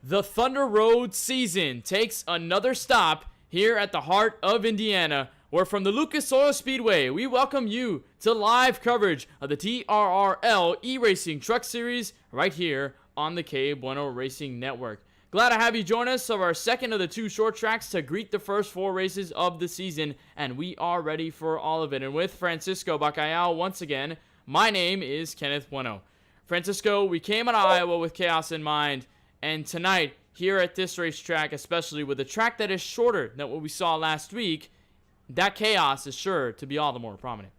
The Thunder Road season takes another stop here at the heart of Indiana, where from the Lucas Oil Speedway, we welcome you to live coverage of the TRRL eRacing Truck Series right here on the KBueno Racing Network. Glad to have you join us of our second of the two short tracks to greet the first four races of the season, and we are ready for all of it. And with Francisco Bacallao once again, my name is Kenneth Bueno. Francisco, we came out of Iowa with chaos in mind, and tonight, here at this racetrack, especially with a track that is shorter than what we saw last week, that chaos is sure to be all the more prominent.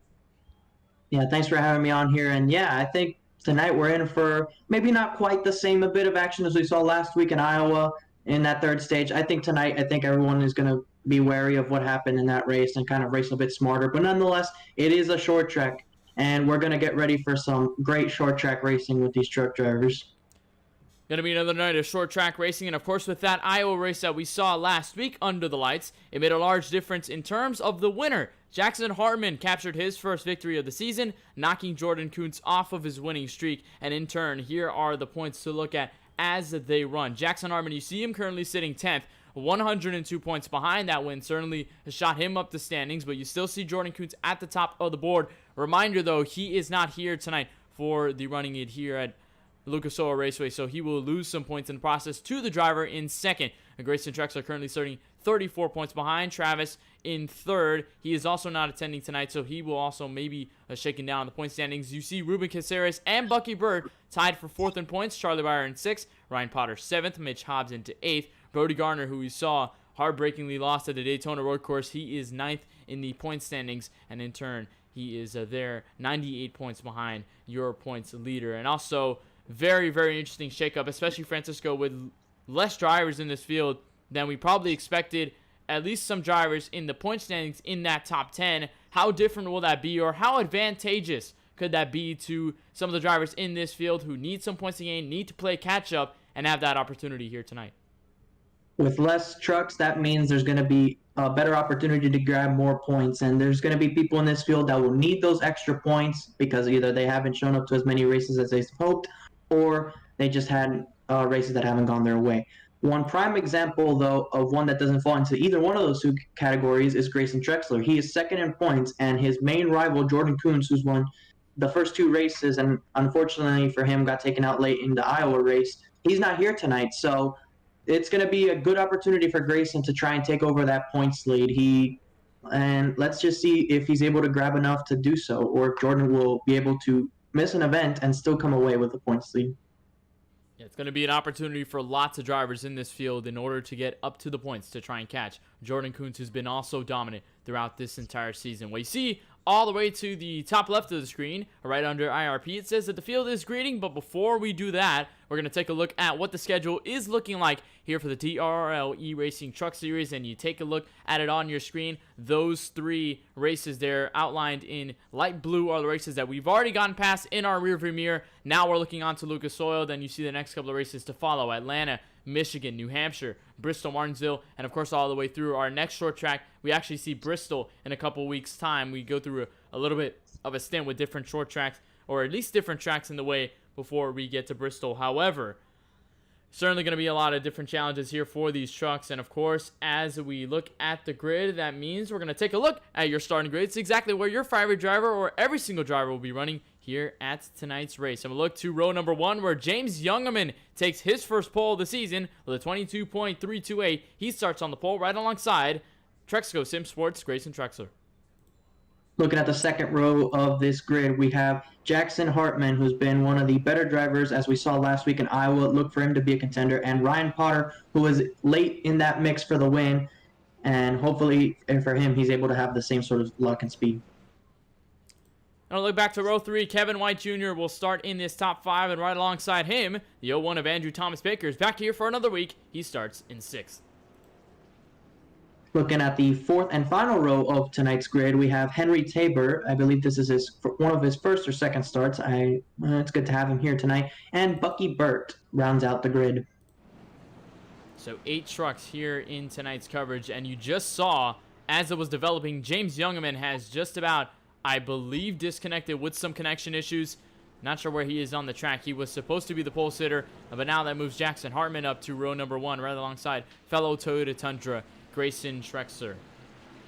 Yeah, thanks for having me on here. And yeah, I think tonight we're in for maybe not quite the same a bit of action as we saw last week in Iowa in that third stage. I think tonight, everyone is going to be wary of what happened in that race and kind of race a bit smarter. But nonetheless, it is a short track, and we're going to get ready for some great short track racing with these truck drivers. Going to be another night of short track racing, and of course with that Iowa race that we saw last week under the lights, it made a large difference in terms of the winner. Jackson Hartman captured his first victory of the season, knocking Jordan Kuntz off of his winning streak, and in turn, here are the points to look at as they run. Jackson Hartman, you see him currently sitting 10th, 102 points behind. That win certainly has shot him up the standings, but you still see Jordan Kuntz at the top of the board. Reminder though, he is not here tonight for the running it here at Lucas Oil Raceway, so he will lose some points in the process to the driver in second. Grayson Trexler currently starting 34 points behind Travis in third. He is also not attending tonight, so he will also maybe shaking down the point standings. You see Ruben Caceres and Bucky Bird tied for fourth in points. Charlie Baier in sixth. Ryan Potter seventh. Mitch Hobbs into eighth. Brody Garner, who we saw heartbreakingly lost at the Daytona Road Course, he is ninth in the point standings, and in turn, he is there 98 points behind your points leader. And also, very, very interesting shakeup, especially Francisco, with less drivers in this field than we probably expected. At least some drivers in the point standings in that top 10. How different will that be, or how advantageous could that be to some of the drivers in this field who need some points to gain, need to play catch up, and have that opportunity here tonight? With less trucks, that means there's going to be a better opportunity to grab more points, and there's going to be people in this field that will need those extra points because either they haven't shown up to as many races as they hoped, or they just had races that haven't gone their way. One prime example, though, of one that doesn't fall into either one of those two categories is Grayson Trexler. He is second in points, and his main rival, Jordan Kuntz, who's won the first two races and unfortunately for him got taken out late in the Iowa race, he's not here tonight. So it's going to be a good opportunity for Grayson to try and take over that points lead. And let's just see if he's able to grab enough to do so, or if Jordan will be able to miss an event and still come away with the points lead. Yeah, it's going to be an opportunity for lots of drivers in this field in order to get up to the points to try and catch Jordan Kuntz, who's been also dominant throughout this entire season. Well, you see all the way to the top left of the screen, right under IRP, it says that the field is greeting, but before we do that, we're going to take a look at what the schedule is looking like here for the TRRL eRacing Truck Series, and you take a look at it on your screen. Those three races there outlined in light blue are the races that we've already gotten past in our rearview mirror. Now we're looking on to Lucas Oil, then you see the next couple of races to follow: Atlanta, Michigan, New Hampshire, Bristol, Martinsville, and of course all the way through our next short track. We actually see Bristol in a couple weeks' time. We go through a little bit of a stint with different short tracks, or at least different tracks in the way before we get to Bristol. However, Certainly going to be a lot of different challenges here for these trucks. And of course, as we look at the grid, that means we're going to take a look at your starting grid. It's exactly where your favorite driver or every single driver will be running here at tonight's race. And we'll look to row number 1, where James Youngerman takes his first pole of the season with a 22.328. He starts on the pole right alongside Trexco Sim Sports' Grayson Trexler. Looking at the second row of this grid, we have Jackson Hartman, who's been one of the better drivers, as we saw last week in Iowa. Look for him to be a contender. And Ryan Potter, who was late in that mix for the win. And hopefully, and for him, he's able to have the same sort of luck and speed. Now look back to row 3. Kevin White Jr. will start in this top 5. And right alongside him, the 01 of Andrew Thomas Baker is back here for another week. He starts in 6th. Looking at the fourth and final row of tonight's grid, we have Henry Tabor. I believe this is one of his first or second starts. It's good to have him here tonight. And Bucky Burt rounds out the grid. So 8 trucks here in tonight's coverage, and you just saw, as it was developing, James Youngerman has just about, I believe, disconnected with some connection issues. Not sure where he is on the track. He was supposed to be the pole sitter, but now that moves Jackson Hartman up to row number 1, right alongside fellow Toyota Tundra Grayson Trexler.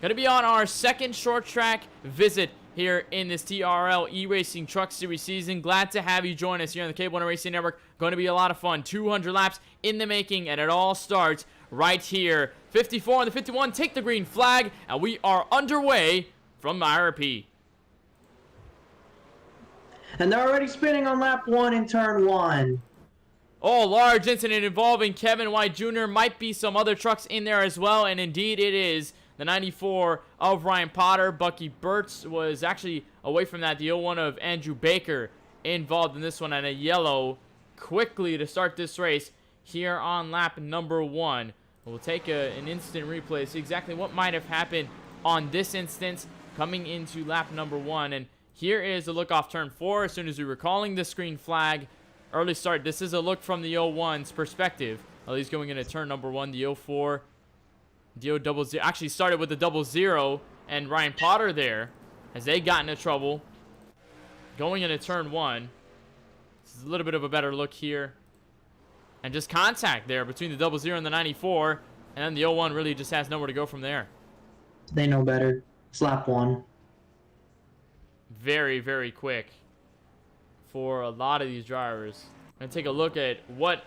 Going to be on our second short track visit here in this TRRL eRacing Truck Series season. Glad to have you join us here on the KBueno Racing Network. Going to be a lot of fun. 200 laps in the making, and it all starts right here. 54 and the 51 take the green flag, and we are underway from IRP. And they're already spinning on lap 1 in turn 1. Oh, large incident involving Kevin White Jr. Might be some other trucks in there as well, and indeed it is. The 94 of Ryan Potter. Bucky Burt was actually away from that. The 01 of Andrew Baker involved in this one, and a yellow quickly to start this race here on lap number 1. We'll take an instant replay, see exactly what might have happened on this instance coming into lap number 1. And here is a look off turn 4 as soon as we were calling the green flag. Early start. This is a look from the 01's perspective. Well, he's going into turn number 1. The 04, the 000 actually started with the 00, and Ryan Potter there as they got into trouble going into turn 1. This is a little bit of a better look here, and just contact there between the 00 and the 94, and then the 01 really just has nowhere to go from there. They know better. It's lap 1. Very, very quick for a lot of these drivers. I'm going to take a look at what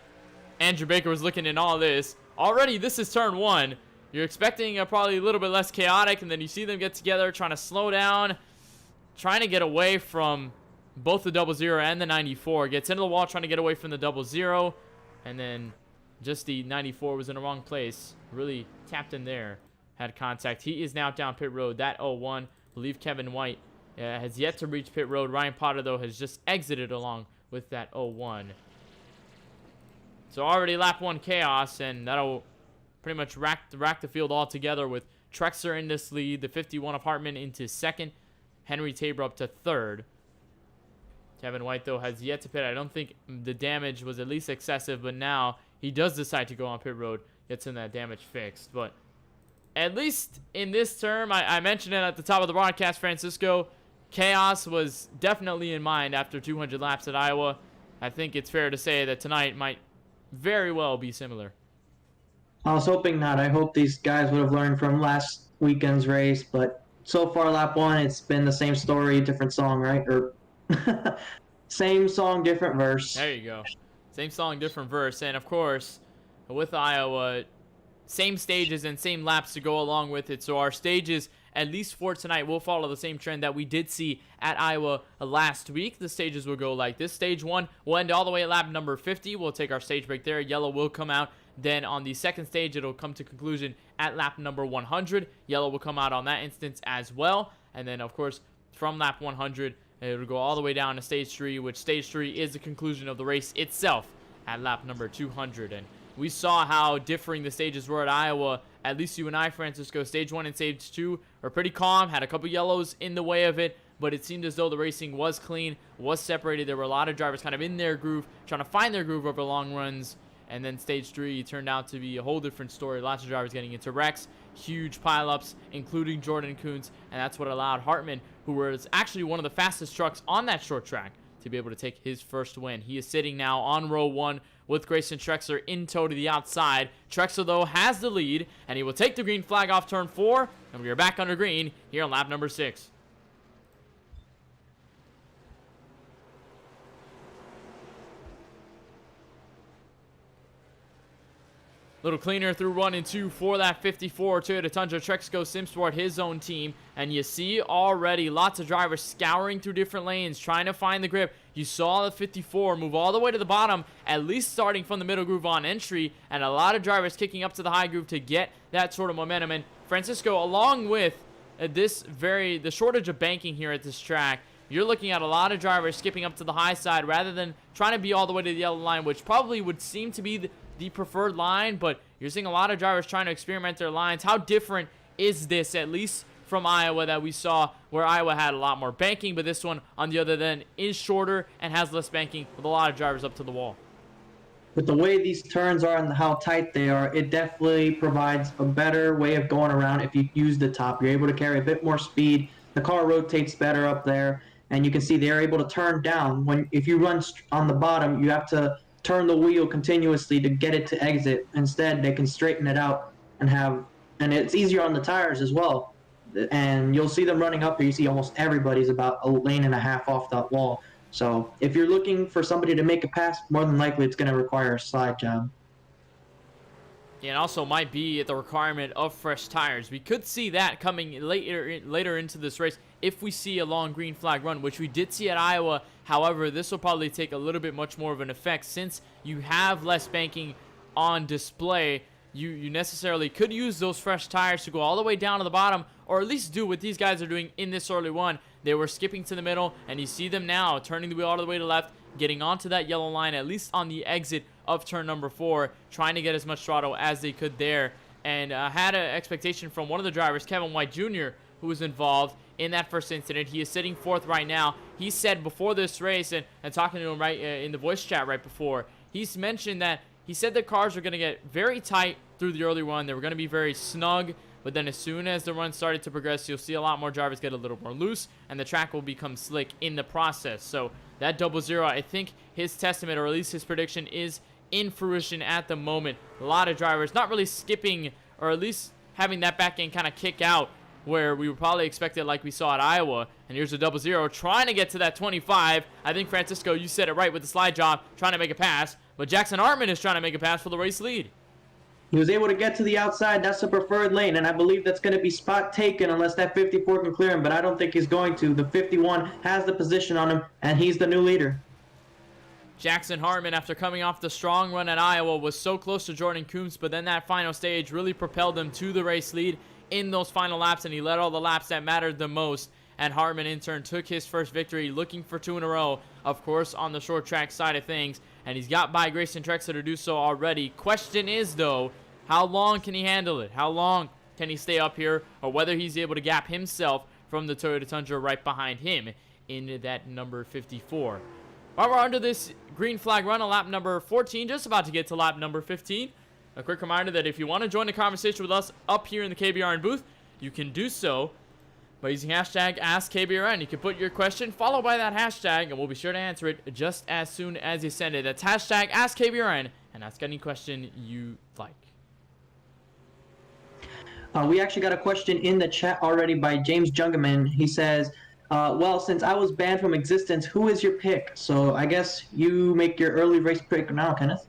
Andrew Baker was looking in all this. Already, this is turn 1. You're expecting probably a little bit less chaotic, and then you see them get together, trying to slow down, trying to get away from both the 00 and the 94. Gets into the wall, trying to get away from the 00, and then just the 94 was in the wrong place. Really tapped in there, had contact. He is now down pit road. That 01, I believe Kevin White has yet to reach pit road. Ryan Potter, though, has just exited along with that 01. So already lap 1 chaos, and that'll pretty much rack the field all together with Trexler in this lead, the 51 of Hartman into 2nd, Henry Tabor up to 3rd. Kevin White, though, has yet to pit. I don't think the damage was at least excessive, but now he does decide to go on pit road, gets in that damage fixed. But at least in this term, I mentioned it at the top of the broadcast, Francisco, chaos was definitely in mind after 200 laps at Iowa. I think it's fair to say that tonight might very well be similar. I was hoping not. I hope these guys would have learned from last weekend's race, but so far lap 1, it's been the same story, different song, right? Or same song, different verse. There you go. Same song, different verse. And of course, with Iowa, same stages and same laps to go along with it. So our stages, at least for tonight, will follow the same trend that we did see at Iowa last week. The stages will go like this. Stage 1 will end all the way at lap number 50. We'll take our stage break there. Yellow will come out. Then on the second stage, it'll come to conclusion at lap number 100. Yellow will come out on that instance as well. And then, of course, from lap 100, it'll go all the way down to stage 3, which stage 3 is the conclusion of the race itself at lap number 200. And we saw how differing the stages were at Iowa. At least you and I, Francisco, stage 1 and stage 2 were pretty calm, had a couple yellows in the way of it, but it seemed as though the racing was clean, was separated. There were a lot of drivers kind of in their groove, trying to find their groove over long runs. And then stage 3 turned out to be a whole different story. Lots of drivers getting into wrecks, huge pileups, including Jordan Kuntz, and that's what allowed Hartman, who was actually one of the fastest trucks on that short track, to be able to take his first win. He is sitting now on row 1 with Grayson Trexler in tow to the outside. Trexler, though, has the lead, and he will take the green flag off turn 4, and we are back under green here on lap number 6. Little cleaner through 1 and 2 for that 54 Toyota Tundra Trexco SimSport, his own team. And you see already lots of drivers scouring through different lanes, trying to find the grip. You saw the 54 move all the way to the bottom, at least starting from the middle groove on entry, and a lot of drivers kicking up to the high groove to get that sort of momentum. And Francisco, along with the shortage of banking here at this track, you're looking at a lot of drivers skipping up to the high side rather than trying to be all the way to the yellow line, which probably would seem to be the preferred line, but you're seeing a lot of drivers trying to experiment their lines. How different is this, at least from Iowa, that we saw, where Iowa had a lot more banking, but this one, on the other end, is shorter and has less banking with a lot of drivers up to the wall? With the way these turns are and how tight they are, it definitely provides a better way of going around if you use the top. You're able to carry a bit more speed. The car rotates better up there, and you can see they're able to turn down. If you run on the bottom, you have to turn the wheel continuously to get it to exit. Instead, they can straighten it out and it's easier on the tires as well. And you'll see them running up here. You see almost everybody's about a lane and a half off that wall. So if you're looking for somebody to make a pass, more than likely it's going to require a slide job. And also might be at the requirement of fresh tires. We could see that coming later into this race if we see a long green flag run, which we did see at Iowa. However, this will probably take a little bit much more of an effect since you have less banking on display. You necessarily could use those fresh tires to go all the way down to the bottom, or at least do what these guys are doing in this early one. They were skipping to the middle, and you see them now turning the wheel all the way to left, getting onto that yellow line, at least on the exit of turn number 4, trying to get as much throttle as they could there. And had an expectation from one of the drivers, Kevin White Jr., who was involved in that first incident. He is sitting 4th right now. He said before this race, and talking to him right in the voice chat right before, he's mentioned that he said the cars were going to get very tight through the early run. They were going to be very snug, but then as soon as the run started to progress, you'll see a lot more drivers get a little more loose, and the track will become slick in the process. So that 00, I think his testament, or at least his prediction, is in fruition at the moment. A lot of drivers not really skipping, or at least having that back end kind of kick out, where we would probably expect it like we saw at Iowa. And here's a 00 trying to get to that 25. I think, Francisco, you said it right with the slide job, trying to make a pass. But Jackson Hartman is trying to make a pass for the race lead. He was able to get to the outside. That's the preferred lane, and I believe that's going to be spot taken unless that 54 can clear him, but I don't think he's going to. The 51 has the position on him, and he's the new leader. Jackson Hartman, after coming off the strong run at Iowa, was so close to Jordan Coombs, but then that final stage really propelled him to the race lead in those final laps, and he led all the laps that mattered the most. And Hartman, in turn, took his first victory, looking for 2 in a row, of course, on the short track side of things. And he's got by Grayson Trexler to do so already. Question is, though, how long can he handle it? How long can he stay up here? Or whether he's able to gap himself from the Toyota Tundra right behind him in that number 54. While we're under this green flag run on lap number 14, just about to get to lap number 15, a quick reminder that if you want to join the conversation with us up here in the KBRN booth, you can do so by using hashtag AskKBRN. You can put your question followed by that hashtag, and we'll be sure to answer it just as soon as you send it. That's hashtag AskKBRN, and ask any question you like. We actually got a question in the chat already by James Jungerman. He says, well, since I was banned from existence, who is your pick? So I guess you make your early race pick now, Kenneth.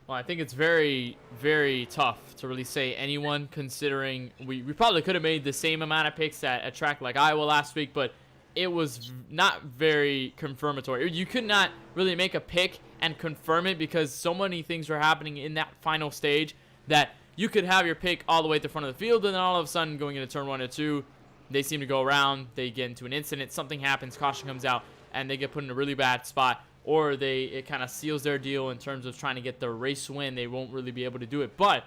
Well, I think it's very, very tough to really say anyone, considering we probably could have made the same amount of picks at a track like Iowa last week, but it was not very confirmatory. You could not really make a pick and confirm it because so many things were happening in that final stage that you could have your pick all the way at the front of the field, and then all of a sudden going into turn 1 or 2, they seem to go around, they get into an incident, something happens, caution comes out, and they get put in a really bad spot. Or it kind of seals their deal in terms of trying to get the race win. They won't really be able to do it. But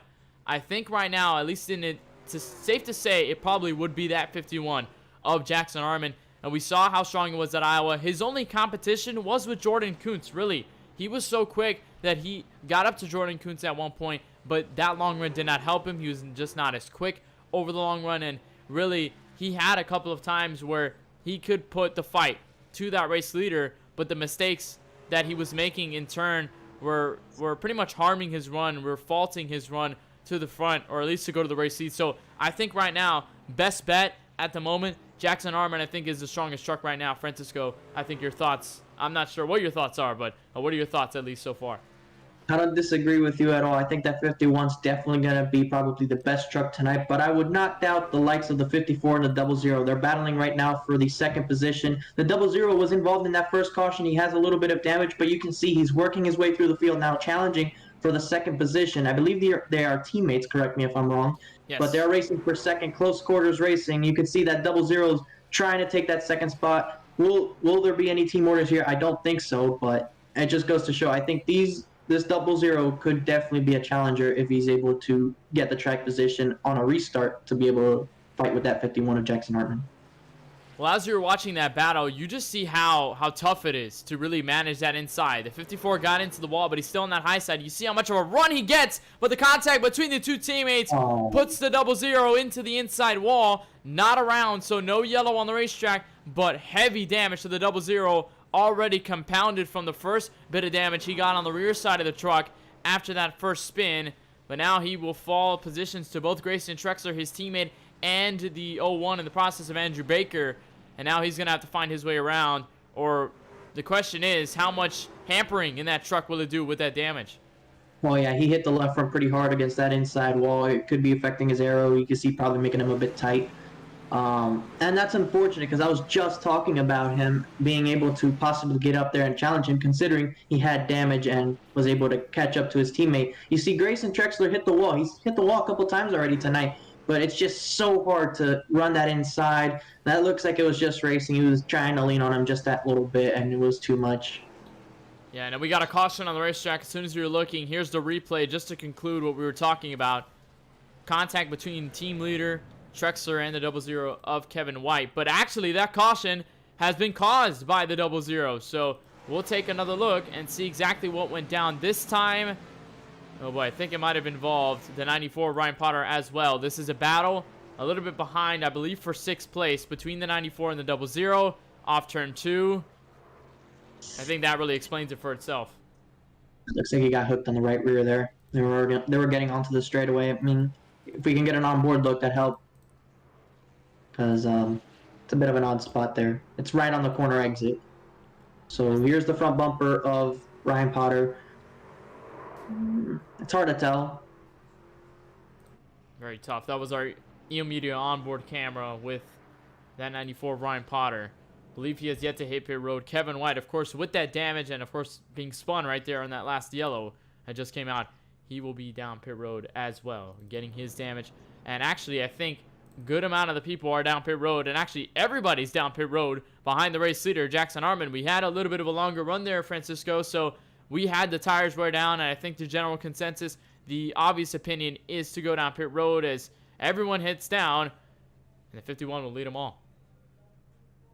I think right now, at least it's safe to say it probably would be that 51 of Jackson Hartman. And we saw how strong it was at Iowa. His only competition was with Jordan Kuntz, really. He was so quick that he got up to Jordan Kuntz at one point, but that long run did not help him. He was just not as quick over the long run. And really, he had a couple of times where he could put the fight to that race leader, but the mistakes that he was making in turn were pretty much harming his run, were faulting his run to the front, or at least to go to the race lead. So I think right now, best bet at the moment, Jackson Hartman, I think, is the strongest truck right now. Francisco, I think your thoughts, I'm not sure what your thoughts are, but what are your thoughts at least so far? I don't disagree with you at all. I think that 51's definitely going to be probably the best truck tonight, but I would not doubt the likes of the 54 and the 00. They're battling right now for the second position. The 00 was involved in that first caution. He has a little bit of damage, but you can see he's working his way through the field now, challenging for the second position. I believe they are teammates, correct me if I'm wrong, Yes. But they're racing for second, close quarters racing. You can see that 00's trying to take that second spot. Will there be any team orders here? I don't think so, but it just goes to show. I think this 00 could definitely be a challenger if he's able to get the track position on a restart to be able to fight with that 51 of Jackson Hartman. Well, as you're watching that battle, you just see how tough it is to really manage that inside. The 54 got into the wall, but he's still on that high side. You see how much of a run he gets, but the contact between the two teammates puts the 00 into the inside wall. Not around, so no yellow on the racetrack, but heavy damage to the 00, already compounded from the first bit of damage he got on the rear side of the truck after that first spin. But now he will fall positions to both Grayson Trexler, his teammate, and the 01 in the process of Andrew Baker. And now he's going to have to find his way around. Or the question is, how much hampering in that truck will it do with that damage? Well, yeah, he hit the left front pretty hard against that inside wall. It could be affecting his aero. You can see probably making him a bit tight. And that's unfortunate because I was just talking about him being able to possibly get up there and challenge him, considering he had damage and was able to catch up to his teammate. You see Grayson Trexler hit the wall. He's hit the wall a couple times already tonight, but it's just so hard to run that inside. That looks like it was just racing. He was trying to lean on him just that little bit, and it was too much. Yeah, and we got a caution on the racetrack as soon as we were looking. Here's the replay just to conclude what we were talking about. Contact between team leader Trexler and the 00 of Kevin White. But actually, that caution has been caused by the 00. So we'll take another look and see exactly what went down this time. Oh boy, I think it might have involved the 94 Ryan Potter as well. This is a battle a little bit behind, I believe, for 6th place between the 94 and the 00 off turn 2. I think that really explains it for itself. It looks like he got hooked on the right rear there. They were getting onto the straightaway. I mean, if we can get an onboard look, that help. Because it's a bit of an odd spot there. It's right on the corner exit. So here's the front bumper of Ryan Potter. It's hard to tell. Very tough. That was our EO Media onboard camera with that 94 Ryan Potter. I believe he has yet to hit pit road. Kevin White, of course, with that damage and, of course, being spun right there on that last yellow that just came out, he will be down pit road as well, getting his damage. And actually, I think good amount of the people are down pit road, and actually everybody's down pit road behind the race leader, Jackson Hartman. We had a little bit of a longer run there, Francisco, so we had the tires wear down, and I think the general consensus, the obvious opinion, is to go down pit road as everyone hits down, and the 51 will lead them all.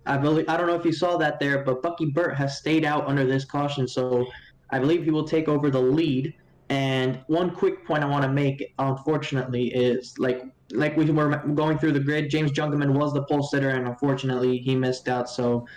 I don't know if you saw that there, but Bucky Burt has stayed out under this caution, so I believe he will take over the lead. And one quick point I want to make, unfortunately, is like we were going through the grid, James Jungerman was the pole sitter, and unfortunately he missed out. So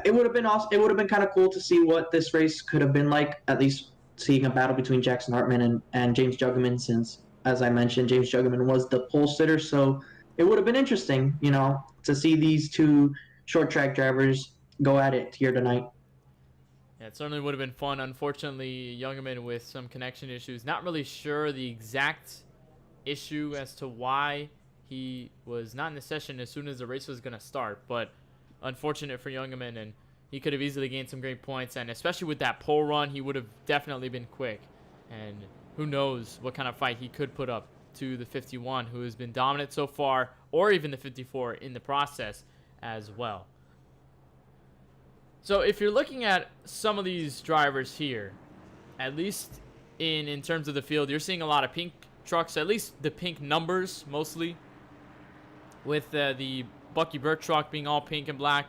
it would have been awesome. It would have been kind of cool to see what this race could have been like, at least seeing a battle between Jackson Hartman and James Jungerman, since, as I mentioned, James Jungerman was the pole sitter. So it would have been interesting, to see these two short track drivers go at it here tonight. Yeah, it certainly would have been fun. Unfortunately, Jungerman with some connection issues. Not really sure the exact issue as to why he was not in the session as soon as the race was going to start, but unfortunate for Jungerman, and he could have easily gained some great points, and especially with that pole run, he would have definitely been quick, and who knows what kind of fight he could put up to the 51, who has been dominant so far, or even the 54 in the process as well. So if you're looking at some of these drivers here, at least in terms of the field, you're seeing a lot of pink trucks, at least the pink numbers mostly, with the Bucky Burt truck being all pink and black,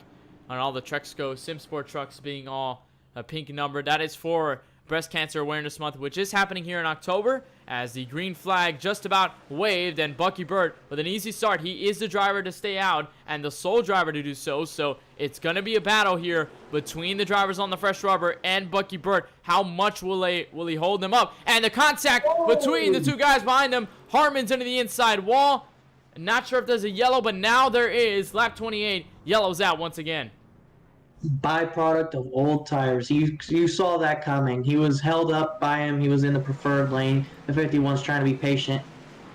and all the Trexco SimSport trucks being all pink numbered. That is for Breast Cancer Awareness Month, which is happening here in October, as the green flag just about waved, and Bucky Burt with an easy start. He is the driver to stay out and the sole driver to do so, so it's going to be a battle here between the drivers on the fresh rubber and Bucky Burt. How much will he hold them up? And the contact between the two guys behind them. Hartman's into the inside wall. Not sure if there's a yellow, but now there is. Lap 28, yellow's out once again. Byproduct of old tires. You saw that coming. He was held up by him. He was in the preferred lane. The 51's trying to be patient,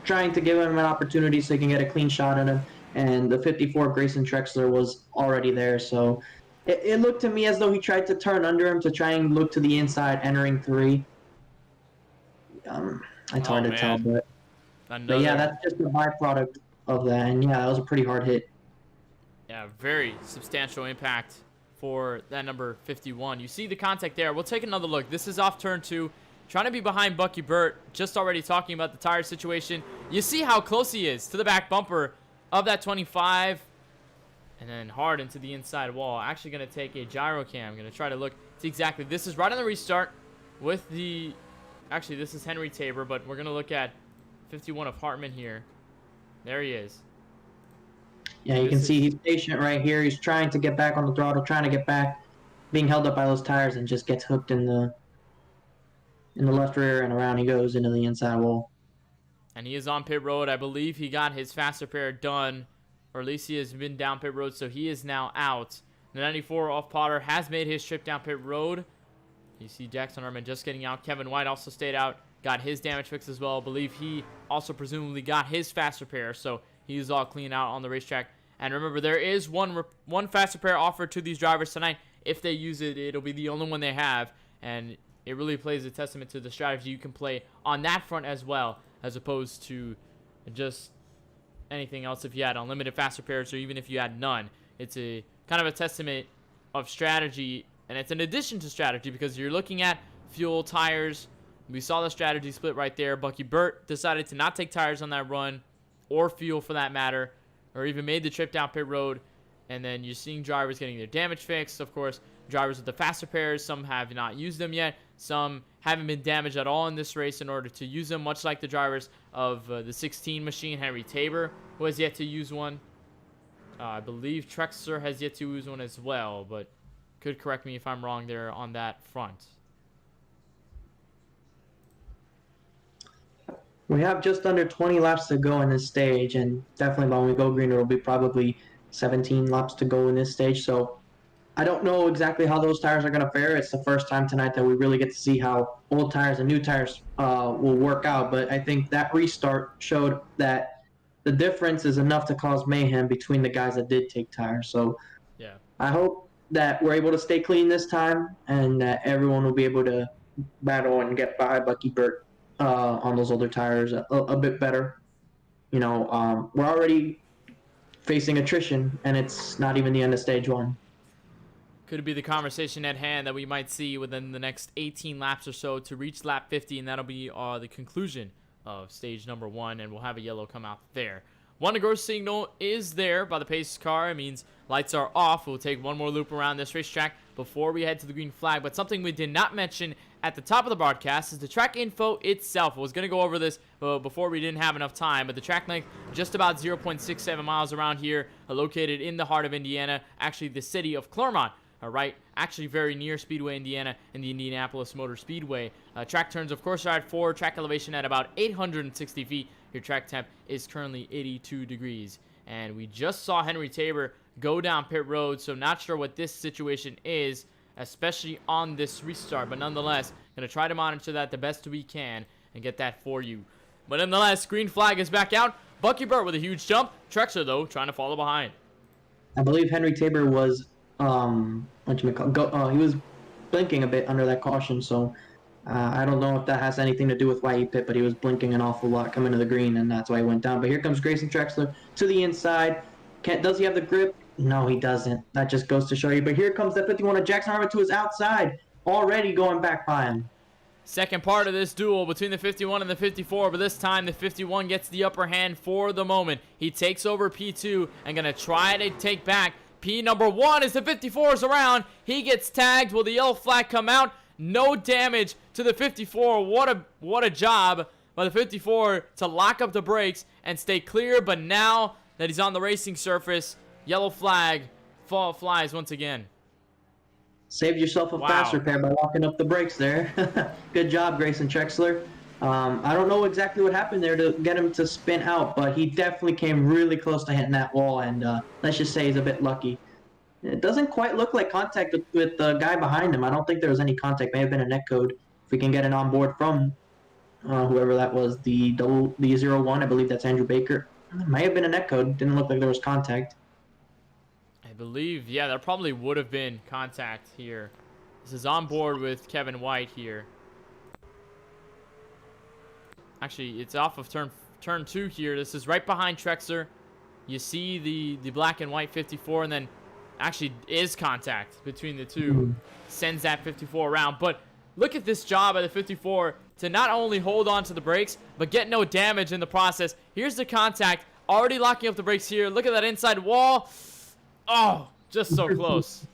trying to give him an opportunity so he can get a clean shot at him. And the 54 Grayson Trexler was already there. So it looked to me as though he tried to turn under him to try and look to the inside, entering 3. It's hard to tell, but yeah, that's just a byproduct of that. And yeah, that was a pretty hard hit. Yeah, very substantial impact for that number 51. You see the contact there. We'll take another look. This is off turn 2. Trying to be behind Bucky Burt. Just already talking about the tire situation. You see how close he is to the back bumper of that 25. And then hard into the inside wall. Actually going to take a gyro cam. I'm going to try to look. See exactly. This is right on the restart with the... Actually, this is Henry Tabor, but we're going to look at 51 of Hartman here. There he is. Yeah, you can see he's patient right here. He's trying to get back on the throttle, trying to get back, being held up by those tires, and just gets hooked in the left rear, and around he goes into the inside wall. And he is on pit road. I believe he got his fast repair done, or at least he has been down pit road, so he is now out. The 94 off Potter has made his trip down pit road. You see Jackson Hartman just getting out. Kevin White also stayed out, got his damage fixed as well. I believe he also presumably got his fast repair, so he's all clean out on the racetrack. And remember, there is one fast repair offered to these drivers tonight. If they use it, it'll be the only one they have. And it really plays a testament to the strategy you can play on that front as well, as opposed to just anything else if you had unlimited fast repairs or even if you had none. It's a kind of a testament of strategy, and it's an addition to strategy because you're looking at fuel, tires. We saw the strategy split right there. Bucky Burt decided to not take tires on that run, or fuel for that matter, or even made the trip down pit road. And then you're seeing drivers getting their damage fixed. Of course, drivers with the fast repairs, some have not used them yet. Some haven't been damaged at all in this race in order to use them, much like the drivers of the 16 machine. Henry Tabor, who has yet to use one. I believe Trexler has yet to use one as well, but could correct me if I'm wrong there on that front. We have just under 20 laps to go in this stage, and definitely by when we go green, it'll be probably 17 laps to go in this stage. So I don't know exactly how those tires are going to fare. It's the first time tonight that we really get to see how old tires and new tires will work out. But I think that restart showed that the difference is enough to cause mayhem between the guys that did take tires. So yeah, I hope that we're able to stay clean this time and that everyone will be able to battle and get by Bucky Burt on those older tires a bit better. You know, we're already facing attrition, and it's not even the end of stage 1. Could be the conversation at hand that we might see within the next 18 laps or so to reach lap 50, and that'll be the conclusion of stage number 1, and we'll have a yellow come out there. One to go signal is there by the pace car. It means lights are off. We'll take one more loop around this racetrack before we head to the green flag. But something we did not mention at the top of the broadcast is the track info itself. I was going to go over this before we didn't have enough time, but the track length just about 0.67 miles around here, located in the heart of Indiana, actually the city of Clermont. Right, actually very near Speedway, Indiana, and the Indianapolis Motor Speedway. Track turns, of course, are at 4. Track elevation at about 860 feet. Your track temp is currently 82 degrees. And we just saw Henry Tabor go down pit road, so not sure what this situation is, especially on this restart. But nonetheless, going to try to monitor that the best we can and get that for you. But nonetheless, green flag is back out. Bucky Burt with a huge jump. Trexler, though, trying to follow behind. I believe Henry Tabor was... he was blinking a bit under that caution, so I don't know if that has anything to do with why he pit, but he was blinking an awful lot coming to the green, and that's why he went down. But here comes Grayson Trexler to the inside. Does he have the grip? No, he doesn't. That just goes to show you. But here comes that 51 of Jackson Hartman to his outside, already going back by him. Second part of this duel between the 51 and the 54, but this time the 51 gets the upper hand for the moment. He takes over P2 and going to try to take back P number 1 as the 54 is around. He gets tagged. Will the yellow flag come out? No damage to the 54. What a job by the 54 to lock up the brakes and stay clear. But now that he's on the racing surface, yellow flag flies once again. Saved yourself a fast repair by locking up the brakes there. Good job, Grayson Trexler. I don't know exactly what happened there to get him to spin out, but he definitely came really close to hitting that wall, and let's just say he's a bit lucky. It doesn't quite look like contact with the guy behind him. I don't think there was any contact. May have been a net code. If we can get it on board from whoever that was, the 01, I believe that's Andrew Baker. It may have been a net code. Didn't look like there was contact. I believe, yeah, there probably would have been contact here. This is on board with Kevin White here. Actually, it's off of turn 2 here. This is right behind Trexler. You see the black and white 54, and then actually is contact between the two. Sends that 54 around. But look at this job by the 54 to not only hold on to the brakes, but get no damage in the process. Here's the contact. Already locking up the brakes here. Look at that inside wall. Oh, just so close.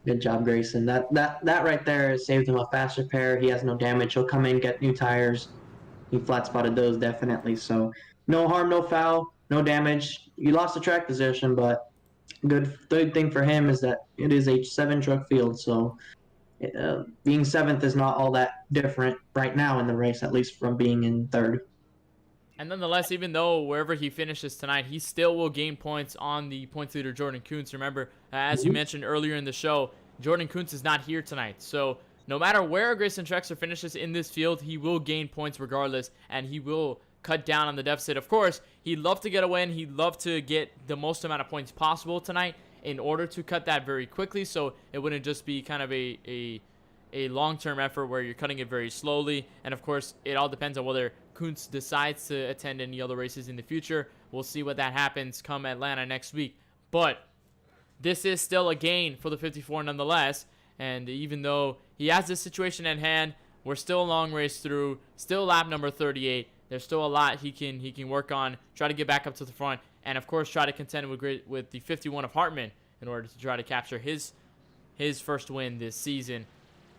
Good job, Grayson. That right there saved him a fast repair. He has no damage. He'll come in, get new tires. He flat spotted those definitely. So no harm, no foul, no damage. You lost the track position, but good thing for him is that it is a 7-truck field. So being 7th is not all that different right now in the race, at least from being in 3rd. And nonetheless, even though wherever he finishes tonight, he still will gain points on the points leader, Jordan Kuntz. Remember, as you mentioned earlier in the show, Jordan Kuntz is not here tonight. So no matter where Grayson Trexler finishes in this field, he will gain points regardless, and he will cut down on the deficit. Of course, he'd love to get a win. He'd love to get the most amount of points possible tonight in order to cut that very quickly, so it wouldn't just be kind of a long-term effort where you're cutting it very slowly. And of course, it all depends on whether Kuntz decides to attend any other races in the future. We'll see what that happens come Atlanta next week. But this is still a gain for the 54 nonetheless. And even though he has this situation at hand, we're still a long race through, still lap number 38. There's still a lot he can work on, try to get back up to the front, and of course try to contend with the 51 of Hartman in order to try to capture his first win this season.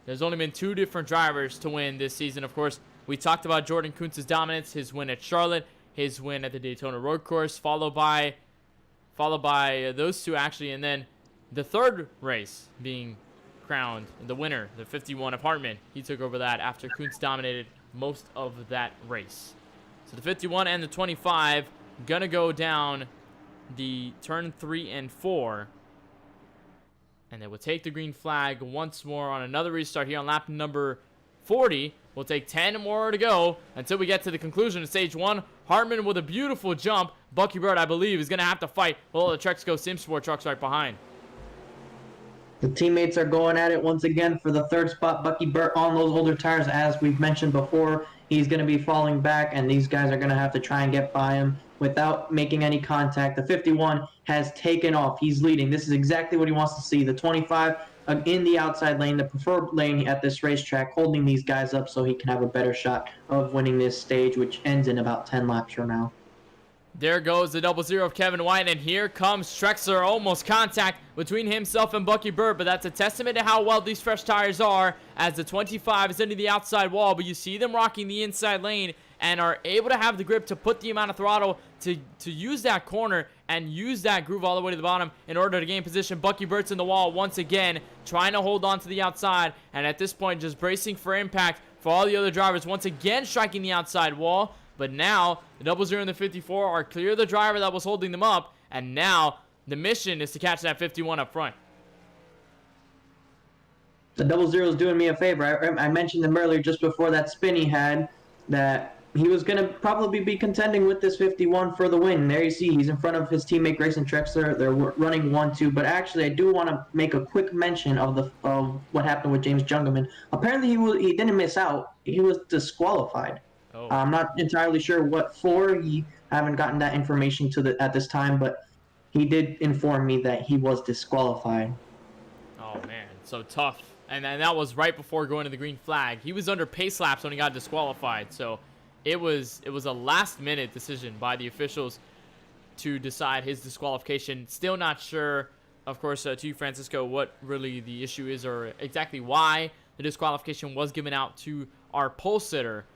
There's only been 2 different drivers to win this season. Of course, we talked about Jordan Kuntz's dominance, his win at Charlotte, his win at the Daytona Road Course, followed by those 2 actually, and then the 3rd race being crowned the winner, the 51 of Hartman. He took over that after Kuntz dominated most of that race. So the 51 and the 25 gonna go down the turn 3 and 4. And they will take the green flag once more on another restart here on lap number 40. We'll take 10 more to go until we get to the conclusion of stage 1. Hartman with a beautiful jump. Bucky Bird, I believe, is going to have to fight. Well, the Trexco Sim Sport truck's right behind. The teammates are going at it once again for the 3rd spot. Bucky Burt on those older tires, as we've mentioned before. He's going to be falling back, and these guys are going to have to try and get by him without making any contact. The 51 has taken off. He's leading. This is exactly what he wants to see. The 25 in the outside lane, the preferred lane at this racetrack, holding these guys up so he can have a better shot of winning this stage, which ends in about 10 laps from now. There goes the 00 of Kevin White, and here comes Trexler. Almost contact between himself and Bucky Bird, but that's a testament to how well these fresh tires are, as the 25 is into the outside wall, but you see them rocking the inside lane and are able to have the grip to put the amount of throttle to use that corner and use that groove all the way to the bottom in order to gain position. Bucky Bird's in the wall once again, trying to hold on to the outside, and at this point just bracing for impact for all the other drivers, once again striking the outside wall. But now the 00 and the 54 are clear of the driver that was holding them up, and now the mission is to catch that 51 up front. The 00 is doing me a favor. I mentioned them earlier just before that spin he had, that he was going to probably be contending with this 51 for the win. There you see he's in front of his teammate Grayson Trexler. They're running 1-2. But actually, I do want to make a quick mention of what happened with James Jungerman. Apparently, he didn't miss out. He was disqualified. Oh. I'm not entirely sure what for. I haven't gotten that information at this time, but he did inform me that he was disqualified. Oh man, so tough. And that was right before going to the green flag. He was under pace laps when he got disqualified. So it was a last-minute decision by the officials to decide his disqualification. Still not sure, of course, to you, Francisco, what really the issue is or exactly why the disqualification was given out to our pole sitter.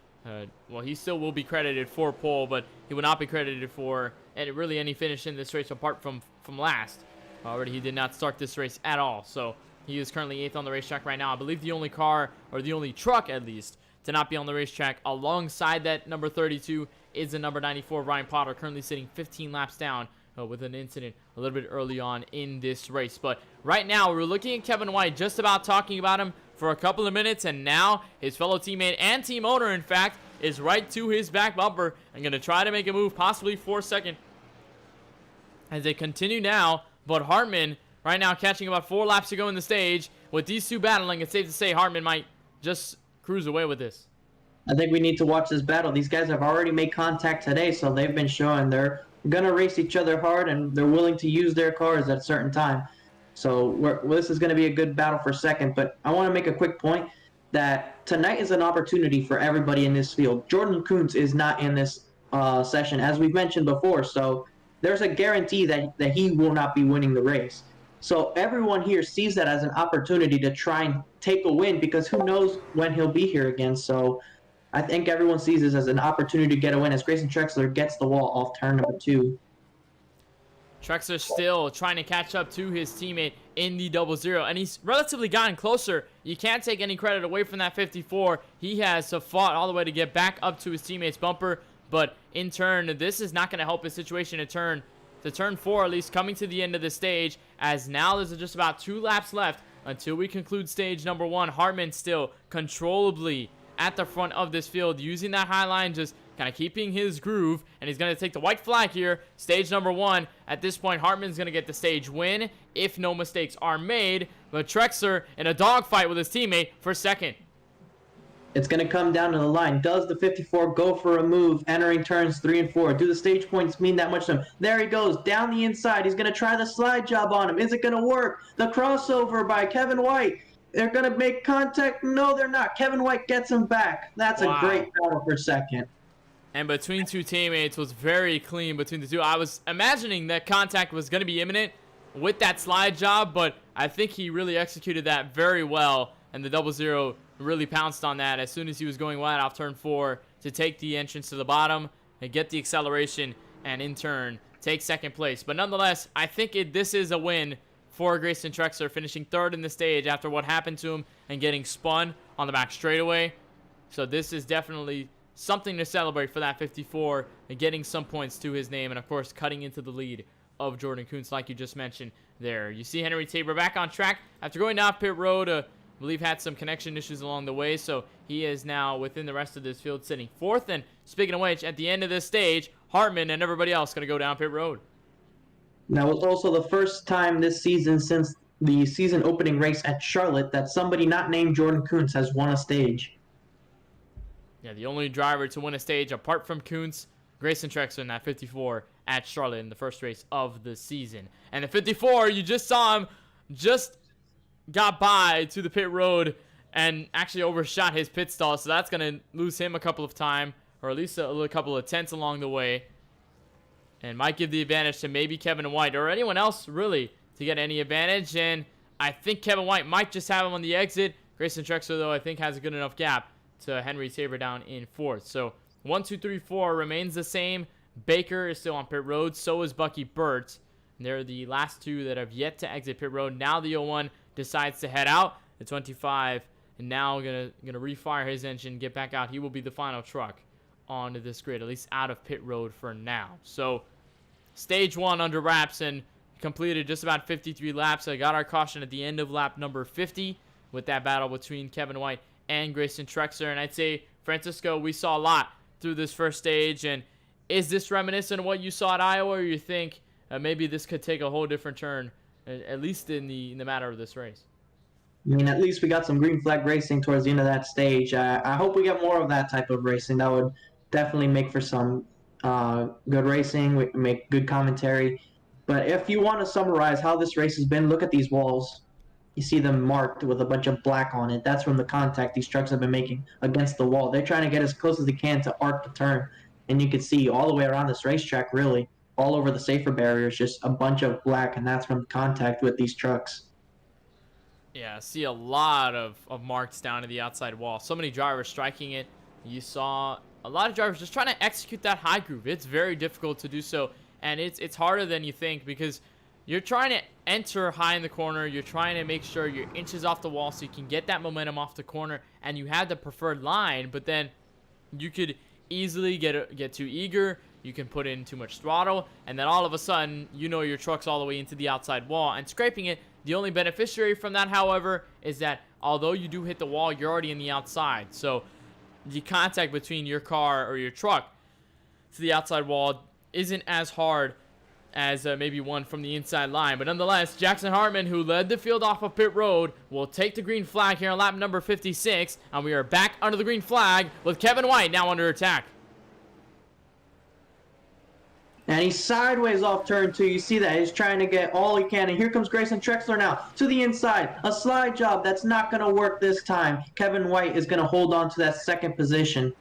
Well, he still will be credited for pole, but he will not be credited for really any finish in this race apart from last. Already, he did not start this race at all, so he is currently 8th on the racetrack right now. I believe the only car, or the only truck at least, to not be on the racetrack alongside that number 32 is the number 94, Ryan Potter, currently sitting 15 laps down with an incident a little bit early on in this race. But right now, we're looking at Kevin White, just about talking about him for a couple of minutes, and now his fellow teammate and team owner, in fact, is right to his back bumper and going to try to make a move, possibly for second, as they continue now. But Hartman right now catching about 4 laps to go in the stage. With these two battling, it's safe to say Hartman might just cruise away with this. I think we need to watch this battle. These guys have already made contact today, so they've been showing they're going to race each other hard, and they're willing to use their cars at a certain time. So this is going to be a good battle for second. But I want to make a quick point that tonight is an opportunity for everybody in this field. Jordan Kuntz is not in this session, as we've mentioned before. So there's a guarantee that he will not be winning the race. So everyone here sees that as an opportunity to try and take a win, because who knows when he'll be here again. So I think everyone sees this as an opportunity to get a win as Grayson Trexler gets the wall off turn number 2. Trexler still trying to catch up to his teammate in the 00, and he's relatively gotten closer. You can't take any credit away from that 54. He has fought all the way to get back up to his teammate's bumper, but in turn, this is not going to help his situation to turn 4, at least coming to the end of the stage, as now there's just about 2 laps left until we conclude stage number 1. Hartman still controllably at the front of this field, using that high line, just kind of keeping his groove, and he's going to take the white flag here. Stage number 1. At this point, Hartman's going to get the stage win if no mistakes are made, but Trexler in a dogfight with his teammate for second. It's going to come down to the line. Does the 54 go for a move entering turns 3 and 4? Do the stage points mean that much to him? There he goes, down the inside. He's going to try the slide job on him. Is it going to work? The crossover by Kevin White. They're going to make contact. No, they're not. Kevin White gets him back. That's a great battle for second. And between two teammates was very clean between the two. I was imagining that contact was going to be imminent with that slide job, but I think he really executed that very well, and the 00 really pounced on that as soon as he was going wide off turn 4 to take the entrance to the bottom and get the acceleration, and in turn take second place. But nonetheless, I think this is a win for Grayson Trexler, finishing 3rd in the stage after what happened to him and getting spun on the back straightaway. So this is definitely something to celebrate for that 54 and getting some points to his name, and of course cutting into the lead of Jordan Kuntz like you just mentioned there. You see Henry Tabor back on track after going off pit road. I believe had some connection issues along the way, so he is now within the rest of this field sitting 4th. And speaking of which, at the end of this stage, Hartman and everybody else going to go down pit road. That was also the first time this season since the season opening race at Charlotte that somebody not named Jordan Kuntz has won a stage. Yeah, the only driver to win a stage apart from Kuntz, Grayson Trexler in that 54 at Charlotte in the first race of the season. And the 54, you just saw him, just got by to the pit road and actually overshot his pit stall, so that's going to lose him a couple of time, or at least a couple of tenths along the way, and might give the advantage to maybe Kevin White or anyone else really to get any advantage. And I think Kevin White might just have him on the exit. Grayson Trexler, though, I think has a good enough gap to Henry Tabor down in 4th. So 1, 2, 3, 4 remains the same. Baker is still on pit road, so is Bucky Burt. And they're the last two that have yet to exit pit road. Now the 01 decides to head out. The 25 and now gonna refire his engine, get back out. He will be the final truck onto this grid, at least out of pit road for now. So stage 1 under wraps and completed just about 53 laps. I got our caution at the end of lap number 50 with that battle between Kevin White and Grayson Trexler. And I'd say, Francisco, we saw a lot through this first stage. And is this reminiscent of what you saw at Iowa, or you think maybe this could take a whole different turn, at least in the matter of this race? I mean, at least we got some green flag racing towards the end of that stage. I hope we get more of that type of racing. That would definitely make for some good racing, make good commentary. But if you want to summarize how this race has been, look at these walls. You see them marked with a bunch of black on it. That's from the contact these trucks have been making against the wall. They're trying to get as close as they can to arc the turn. And you can see all the way around this racetrack, really, all over the safer barriers, just a bunch of black, and that's from contact with these trucks. Yeah, I see a lot of marks down to the outside wall. So many drivers striking it. You saw a lot of drivers just trying to execute that high groove. It's very difficult to do so, and it's harder than you think because you're trying to enter high in the corner. You're trying to make sure you're inches off the wall so you can get that momentum off the corner, and you have the preferred line, but then you could easily get too eager. You can put in too much throttle, and then all of a sudden, you know your truck's all the way into the outside wall and scraping it. The only beneficiary from that, however, is that although you do hit the wall, you're already in the outside. So the contact between your car or your truck to the outside wall isn't as hard as maybe one from the inside line. But nonetheless, Jackson Hartman, who led the field off of pit road, will take the green flag here on lap number 56. And we are back under the green flag with Kevin White now under attack. And he's sideways off turn 2. You see that. He's trying to get all he can. And here comes Grayson Trexler now to the inside. A slide job. That's not going to work this time. Kevin White is going to hold on to that second position.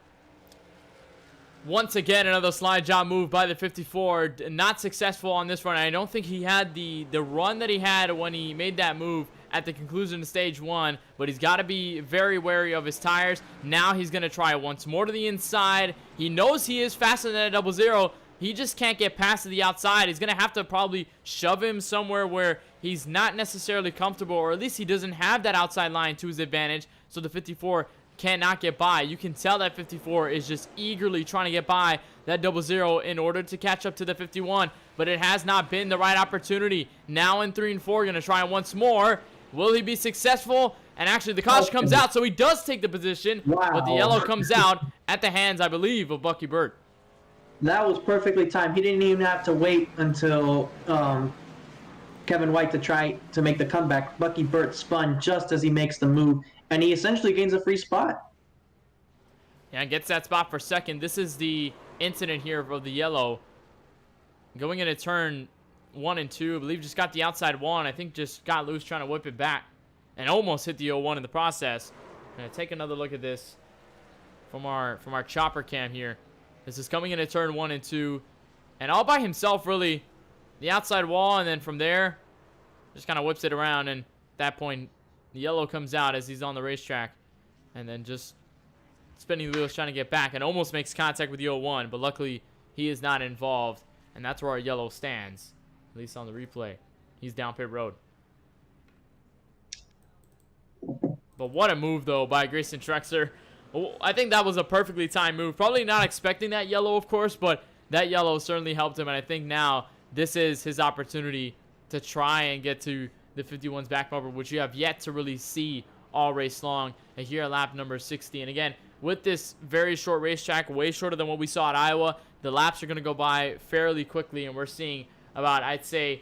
Once again, another slide job move by the 54. Not successful on this run. I don't think he had the run that he had when he made that move at the conclusion of stage 1. But he's got to be very wary of his tires. Now he's going to try once more to the inside. He knows he is faster than a 00. He just can't get past to the outside. He's going to have to probably shove him somewhere where he's not necessarily comfortable, or at least he doesn't have that outside line to his advantage, so the 54 cannot get by. You can tell that 54 is just eagerly trying to get by that 00 in order to catch up to the 51, but it has not been the right opportunity. Now in 3 and 4, going to try once more. Will he be successful? And actually, the caution comes out, so he does take the position, but the yellow comes out at the hands, I believe, of Bucky Burt. That was perfectly timed. He didn't even have to wait until Kevin White to try to make the comeback. Bucky Burt spun just as he makes the move, and he essentially gains a free spot. Yeah, and gets that spot for second. This is the incident here of the yellow. Going into turn 1 and 2, I believe just got the outside wall, and I think just got loose trying to whip it back and almost hit the 01 in the process. I'm going to take another look at this from our chopper cam here. This is coming into turn 1 and 2. And all by himself, really. The outside wall, and then from there, just kind of whips it around. And at that point, the yellow comes out as he's on the racetrack. And then just spinning the wheels trying to get back. And almost makes contact with the 01. But luckily, he is not involved. And that's where our yellow stands. At least on the replay. He's down pit road. But what a move, though, by Grayson Trexler. I think that was a perfectly timed move. Probably not expecting that yellow, of course, but that yellow certainly helped him. And I think now this is his opportunity to try and get to the 51's back bumper, which you have yet to really see all race long. And here at lap number 60. And again, with this very short racetrack, way shorter than what we saw at Iowa, the laps are going to go by fairly quickly. And we're seeing about, I'd say,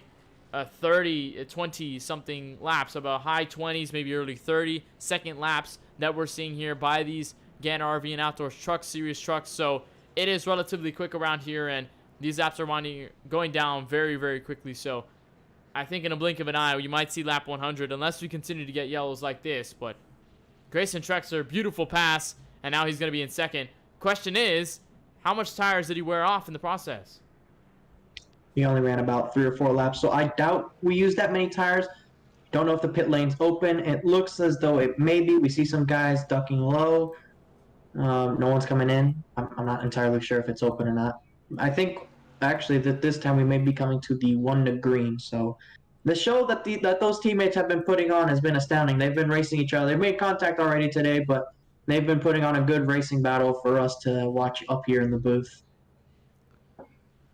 20-something laps, about high 20s, maybe early 30-second laps that we're seeing here by these GAN RV and Outdoors Truck Series trucks. So it is relatively quick around here, and these laps are going down very, very quickly. So I think in a blink of an eye, you might see lap 100 unless we continue to get yellows like this. But Grayson Trexler, beautiful pass, and now he's going to be in second. Question is, how much tires did he wear off in the process? He only ran about 3 or 4 laps, so I doubt we used that many tires. Don't know if the pit lane's open. It looks as though it may be. We see some guys ducking low. No one's coming in. I'm not entirely sure if it's open or not. I think, actually, that this time we may be coming to the 1 to green. So the show that those teammates have been putting on has been astounding. They've been racing each other. They've made contact already today, but they've been putting on a good racing battle for us to watch up here in the booth.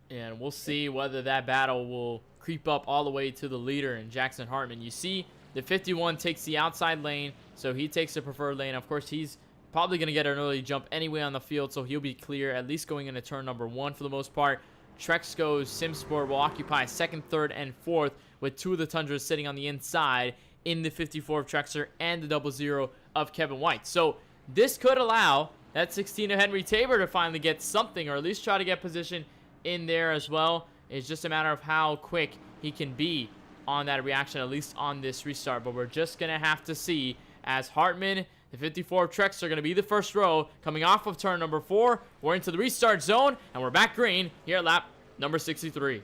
And we'll see whether that battle will creep up all the way to the leader in Jackson Hartman. You see the 51 takes the outside lane, so he takes the preferred lane. Of course, he's probably going to get an early jump anyway on the field, so he'll be clear, at least going into turn number 1 for the most part. Trexco's Simsport will occupy 2nd, 3rd, and 4th, with 2 of the Tundras sitting on the inside in the 54 of Trexler and the 00 of Kevin White. So this could allow that 16 of Henry Tabor to finally get something, or at least try to get position in there as well. It's just a matter of how quick he can be on that reaction, at least on this restart. But we're just going to have to see, as Hartman, the 54 of Trex, are going to be the first row coming off of turn number 4. We're into the restart zone, and we're back green here at lap number 63.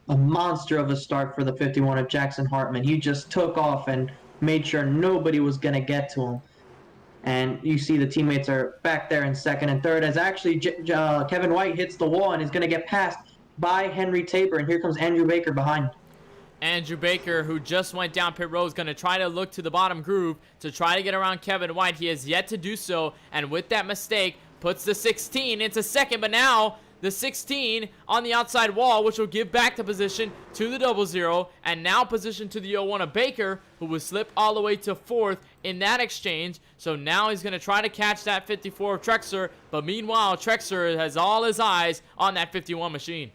A monster of a start for the 51 of Jackson Hartman. He just took off and made sure nobody was going to get to him. And you see the teammates are back there in second and third as actually Kevin White hits the wall and is going to get passed by Henry Tabor. And here comes Andrew Baker behind. Andrew Baker, who just went down pit road, is going to try to look to the bottom groove to try to get around Kevin White. He has yet to do so, and with that mistake, puts the 16 into second, but now the 16 on the outside wall, which will give back the position to the 00, and now position to the 01 of Baker, who was slipped all the way to fourth in that exchange. So now he's going to try to catch that 54 of Trexler, but meanwhile, Trexler has all his eyes on that 51 machine.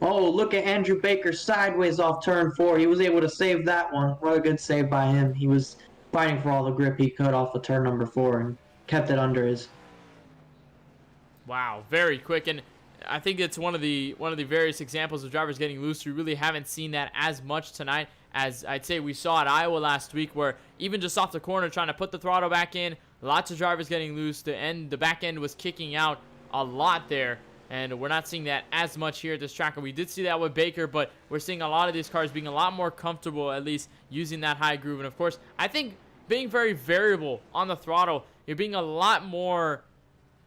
Oh, look at Andrew Baker sideways off turn 4. He was able to save that one. What a good save by him. He was fighting for all the grip he could off of turn number 4 and kept it under his. Wow, very quick, and I think it's one of the various examples of drivers getting loose. We really haven't seen that as much tonight as I'd say we saw at Iowa last week, where even just off the corner trying to put the throttle back in, lots of drivers getting loose. The back end was kicking out a lot there. And we're not seeing that as much here at this track. And we did see that with Baker, but we're seeing a lot of these cars being a lot more comfortable, at least using that high groove. And of course, I think being very variable on the throttle, you're being a lot more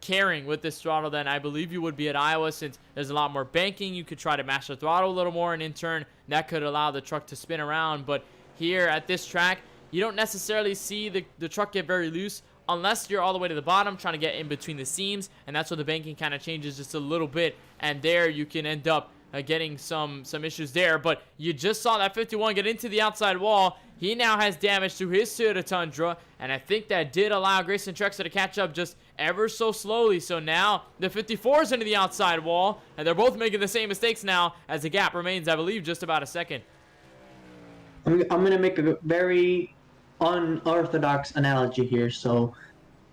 caring with this throttle than I believe you would be at Iowa, since there's a lot more banking. You could try to mash the throttle a little more, and in turn, that could allow the truck to spin around. But here at this track, you don't necessarily see the truck get very loose, unless you're all the way to the bottom trying to get in between the seams, and that's where the banking kind of changes just a little bit, and there you can end up getting some issues there. But you just saw that 51 get into the outside wall. He now has damage to his Toyota Tundra, and I think that did allow Grayson Trexler to catch up just ever so slowly. So now the 54 is into the outside wall, and they're both making the same mistakes now as the gap remains, I believe, just about a second. I'm going to make a very unorthodox analogy here. So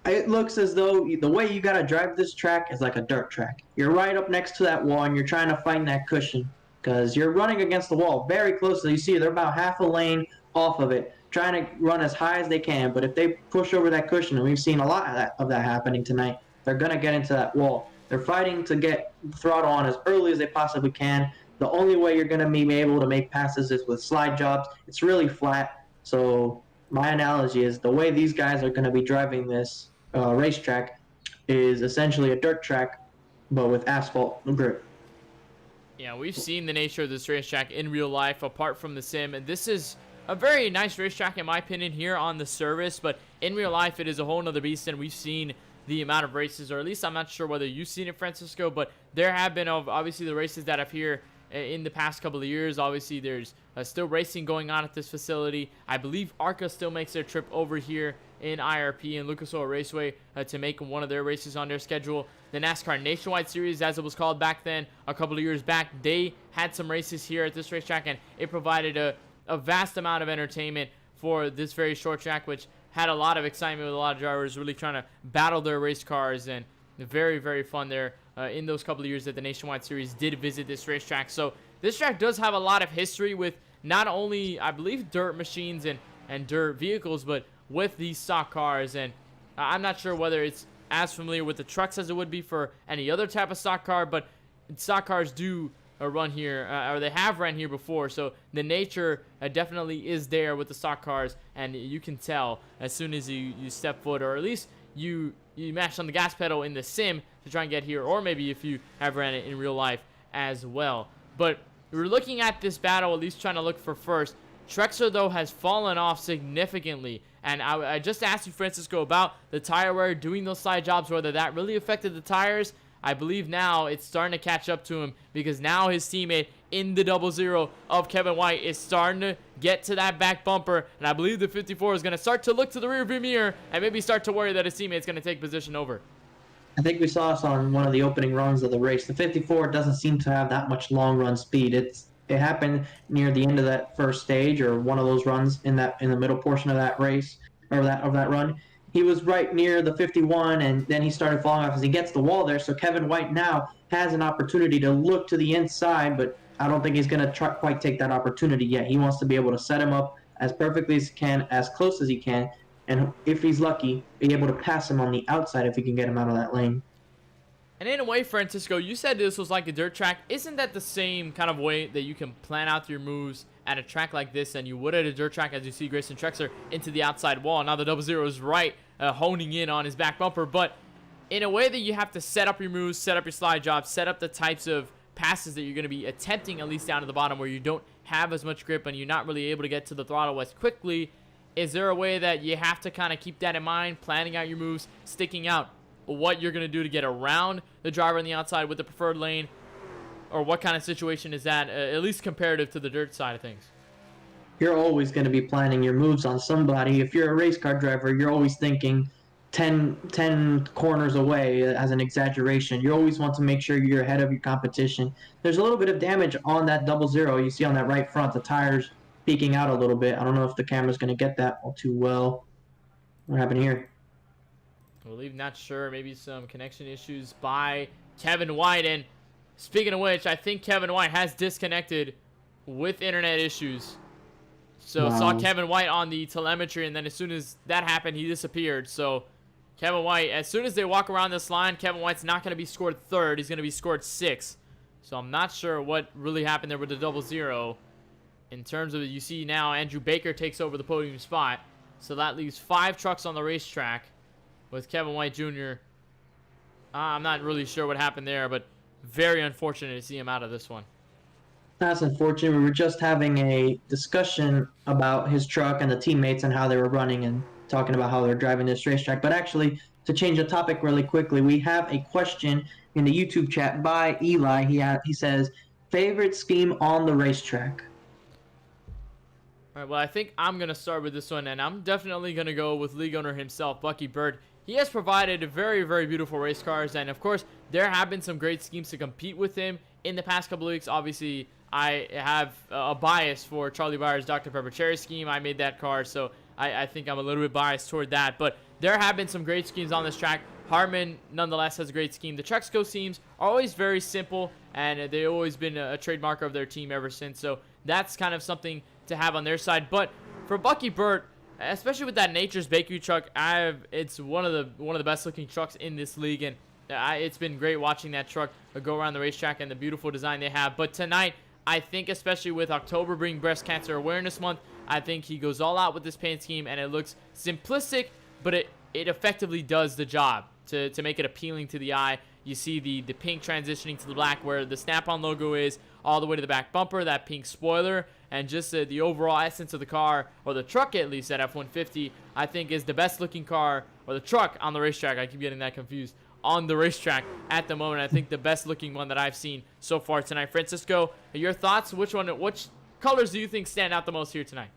it looks as though the way you got to drive this track is like a dirt track. You're right up next to that wall and you're trying to find that cushion because you're running against the wall very closely. You see they're about half a lane off of it, trying to run as high as they can. But if they push over that cushion, and we've seen a lot of that happening tonight, they're going to get into that wall. They're fighting to get the throttle on as early as they possibly can. The only way you're going to be able to make passes is with slide jobs. It's really flat. So my analogy is the way these guys are going to be driving this racetrack is essentially a dirt track, but with asphalt grip. Yeah, we've seen the nature of this racetrack in real life apart from the sim, and this is a very nice racetrack in my opinion here on the service, but in real life it is a whole nother beast, and we've seen the amount of races, or at least I'm not sure whether you've seen it, Francisco, but there have been obviously the races that have here in the past couple of years. Obviously there's still racing going on at this facility. I believe ARCA still makes their trip over here in IRP and Lucas Oil Raceway to make one of their races on their schedule. The NASCAR Nationwide Series, as it was called back then, a couple of years back, they had some races here at this racetrack, and it provided a vast amount of entertainment for this very short track, which had a lot of excitement with a lot of drivers really trying to battle their race cars, and very, very fun there in those couple of years that the Nationwide Series did visit this racetrack. So this track does have a lot of history with not only, I believe, dirt machines and dirt vehicles, but with these stock cars. And I'm not sure whether it's as familiar with the trucks as it would be for any other type of stock car, but stock cars do run here, or they have run here before, so the nature definitely is there with the stock cars, and you can tell as soon as you step foot, or at least you mash on the gas pedal in the sim to try and get here, or maybe if you have ran it in real life as well. But we're looking at this battle, at least trying to look for first. Trexler, though, has fallen off significantly, and I just asked you, Francisco, about the tire wear doing those side jobs, whether that really affected the tires. I believe now it's starting to catch up to him, because now his teammate in the 00 of Kevin White is starting to get to that back bumper, and I believe the 54 is going to start to look to the rearview mirror and maybe start to worry that his teammate's going to take position over. I think we saw this on one of the opening runs of the race. The 54 doesn't seem to have that much long run speed. It happened near the end of that first stage, or one of those runs in the middle portion of that race, or that run. He was right near the 51, and then he started falling off as he gets the wall there. So Kevin White now has an opportunity to look to the inside, but I don't think he's going to quite take that opportunity yet. He wants to be able to set him up as perfectly as he can, as close as he can, and if he's lucky, be able to pass him on the outside if he can get him out of that lane. And in a way, Francisco, you said this was like a dirt track. Isn't that the same kind of way that you can plan out your moves at a track like this than you would at a dirt track, as you see Grayson Trexler into the outside wall? Now the 00 is right, honing in on his back bumper, but in a way that you have to set up your moves, set up your slide jobs, set up the types of passes that you're going to be attempting, at least down to the bottom, where you don't have as much grip and you're not really able to get to the throttle as quickly. Is there a way that you have to kind of keep that in mind, planning out your moves, sticking out what you're going to do to get around the driver on the outside with the preferred lane? Or what kind of situation is that, at least comparative to the dirt side of things? You're always going to be planning your moves on somebody. If you're a race car driver, you're always thinking 10 corners away as an exaggeration. You always want to make sure you're ahead of your competition. There's a little bit of damage on that 00. You see on that right front, the tires peeking out a little bit. I don't know if the camera's going to get that all too well. What happened here? I believe, not sure, maybe some connection issues by Kevin White. And speaking of which, I think Kevin White has disconnected with internet issues. So Wow. Saw Kevin White on the telemetry, and then as soon as that happened, he disappeared. So Kevin White, as soon as they walk around this line, Kevin White's not going to be scored third. He's going to be scored sixth. So I'm not sure what really happened there with the 00. In terms of, you see now Andrew Baker takes over the podium spot. So that leaves 5 trucks on the racetrack with Kevin White Jr. I'm not really sure what happened there, but very unfortunate to see him out of this one. That's unfortunate. We were just having a discussion about his truck and the teammates and how they were running and talking about how they're driving this racetrack. But actually, to change the topic really quickly, we have a question in the YouTube chat by Eli. He says, favorite scheme on the racetrack? All right, well, I think I'm going to start with this one, and I'm definitely going to go with league owner himself, Bucky Bird. He has provided very, very beautiful race cars, and of course, there have been some great schemes to compete with him in the past couple of weeks. Obviously, I have a bias for Charlie Baier's Dr. Pepper Cherry scheme. I made that car, so I think I'm a little bit biased toward that. But there have been some great schemes on this track. Hartman, nonetheless, has a great scheme. The Trexco schemes are always very simple, and they've always been a trademark of their team ever since. So that's kind of something to have on their side. But for Bucky Burt, especially with that Nature's Bakery truck, it's one of the best looking trucks in this league, and it's been great watching that truck go around the racetrack and the beautiful design they have. But tonight, I think, especially with October being Breast Cancer Awareness Month, I think he goes all out with this paint scheme, and it looks simplistic, but it effectively does the job to make it appealing to the eye. You see the pink transitioning to the black where the Snap-on logo is, all the way to the back bumper, that pink spoiler, and just the overall essence of the car, or the truck at least, at F-150, I think is the best looking car, or the truck on the racetrack. I keep getting that confused. On the racetrack at the moment, I think the best looking one that I've seen so far tonight. Francisco, your thoughts? Which colors do you think stand out the most here tonight?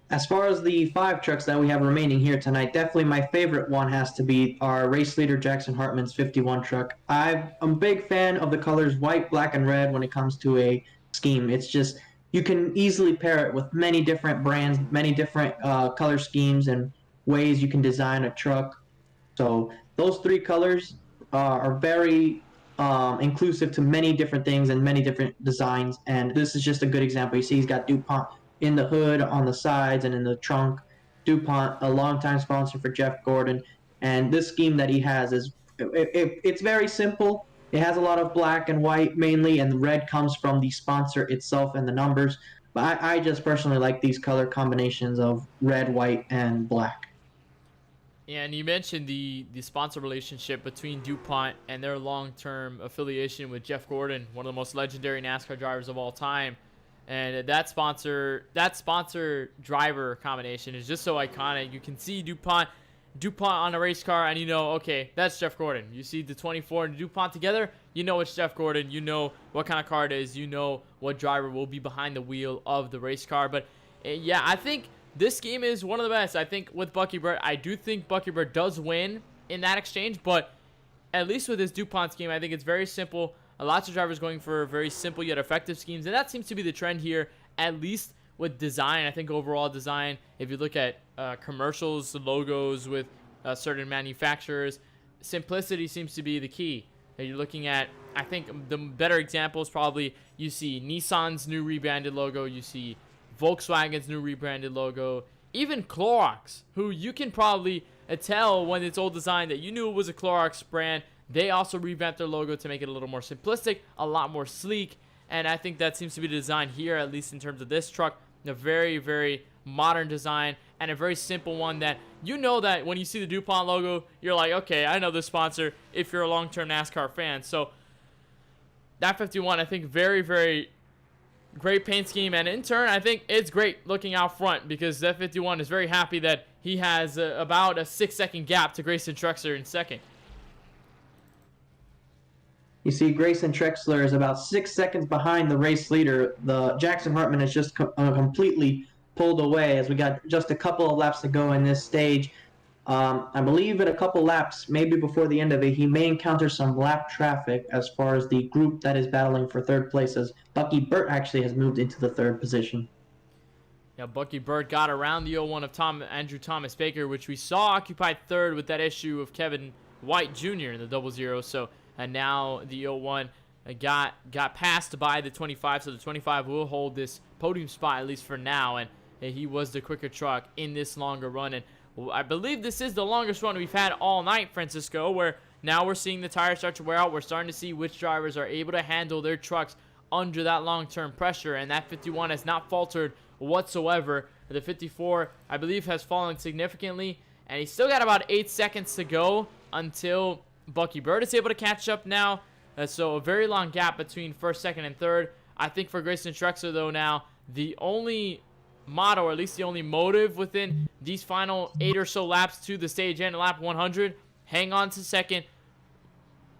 As far as the 5 trucks that we have remaining here tonight, definitely my favorite one has to be our race leader Jackson Hartman's 51 truck. I'm a big fan of the colors white, black, and red when it comes to a scheme. It's just, you can easily pair it with many different brands, many different color schemes and ways you can design a truck. So those 3 colors are very inclusive to many different things and many different designs. And this is just a good example. You see he's got DuPont in the hood, on the sides, and in the trunk. DuPont, a longtime sponsor for Jeff Gordon. And this scheme that he has it's very simple. It has a lot of black and white mainly, and the red comes from the sponsor itself and the numbers. But I just personally like these color combinations of red, white, and black. Yeah, and you mentioned the sponsor relationship between DuPont and their long-term affiliation with Jeff Gordon, one of the most legendary NASCAR drivers of all time. And that sponsor driver combination is just so iconic. You can see DuPont on a race car, and you know, okay, that's Jeff Gordon. You see the 24 and DuPont together, you know it's Jeff Gordon. You know what kind of car it is. You know what driver will be behind the wheel of the race car. But yeah, I think this scheme is one of the best. I think with Bucky Bird, I do think Bucky Bird does win in that exchange, but at least with this DuPont scheme, I think it's very simple. Lots of drivers going for very simple yet effective schemes, and that seems to be the trend here, at least with design. I think overall design, if you look at commercials, logos with certain manufacturers, simplicity seems to be the key. You're looking at, I think the better example is probably you see Nissan's new rebranded logo, you see Volkswagen's new rebranded logo, even Clorox, who you can probably tell when it's old design that you knew it was a Clorox brand. They also revamped their logo to make it a little more simplistic, a lot more sleek, and I think that seems to be the design here, at least in terms of this truck. A very, very modern design and a very simple one that you know that when you see the DuPont logo, you're like, okay, I know this sponsor if you're a long-term NASCAR fan. So that 51, I think, very, very great paint scheme, and in turn, I think it's great looking out front because that 51 is very happy that he has about a 6-second gap to Grayson Truexler in second. You see, Grayson Trexler is about 6 seconds behind the race leader. The Jackson Hartman is just completely pulled away as we got just a couple of laps to go in this stage. I believe in a couple laps, maybe before the end of it, he may encounter some lap traffic as far as the group that is battling for third place, as Bucky Burt actually has moved into the third position. Yeah, Bucky Burt got around the 01 of Andrew Thomas Baker, which we saw occupied third with that issue of Kevin White Jr. in the 00. So and now the 01 got passed by the 25, so the 25 will hold this podium spot at least for now, and he was the quicker truck in this longer run. And I believe this is the longest run we've had all night, Francisco, where now we're seeing the tires start to wear out. We're starting to see which drivers are able to handle their trucks under that long-term pressure, and that 51 has not faltered whatsoever. The 54, I believe, has fallen significantly, and he's still got about 8 seconds to go until Bucky Burt is able to catch up now. So a very long gap between first, second, and third. I think for Grayson Truexler, though, now the only motto, or at least the only motive within these final 8 or so laps to the stage end, lap 100, hang on to second,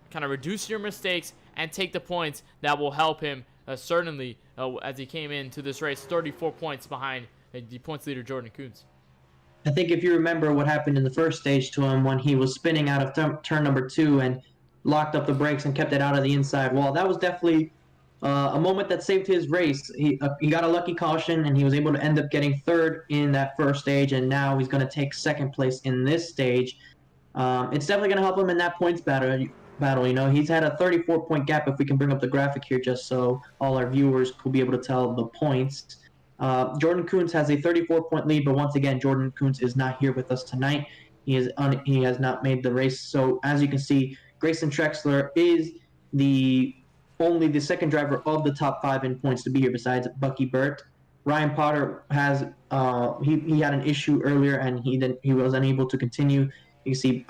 kind of reduce your mistakes, and take the points that will help him certainly as he came into this race, 34 points behind the points leader Jordan Kuntz. I think if you remember what happened in the first stage to him when he was spinning out of turn number 2 and locked up the brakes and kept it out of the inside wall, that was definitely a moment that saved his race. He got a lucky caution, and he was able to end up getting third in that first stage, and now he's going to take second place in this stage. It's definitely going to help him in that points battle. You know, he's had a 34-point gap. If we can bring up the graphic here, just so all our viewers will be able to tell the points. Jordan Kuntz has a 34-point lead, but once again, Jordan Kuntz is not here with us tonight. He has not made the race. So as you can see, Grayson Trexler is only the second driver of the top 5 in points to be here besides Bucky Burt. Ryan Potter has he had an issue earlier, and he was unable to continue. You can see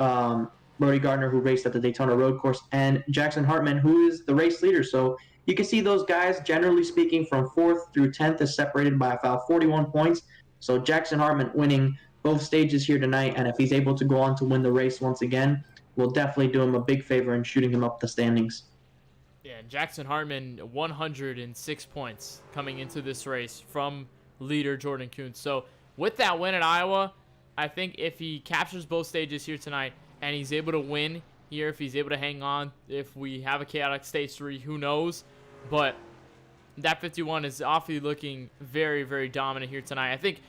Brody Gardner, who raced at the Daytona Road Course, and Jackson Hartman, who is the race leader. So you can see those guys, generally speaking, from 4th through 10th is separated by about 41 points. So Jackson Hartman winning both stages here tonight, and if he's able to go on to win the race once again, will definitely do him a big favor in shooting him up the standings. Yeah, Jackson Hartman, 106 points coming into this race from leader Jordan Kuntz. So with that win at Iowa, I think if he captures both stages here tonight and he's able to win here, if he's able to hang on, if we have a chaotic stage 3, who knows? But that 51 is awfully looking very, very dominant here tonight. I think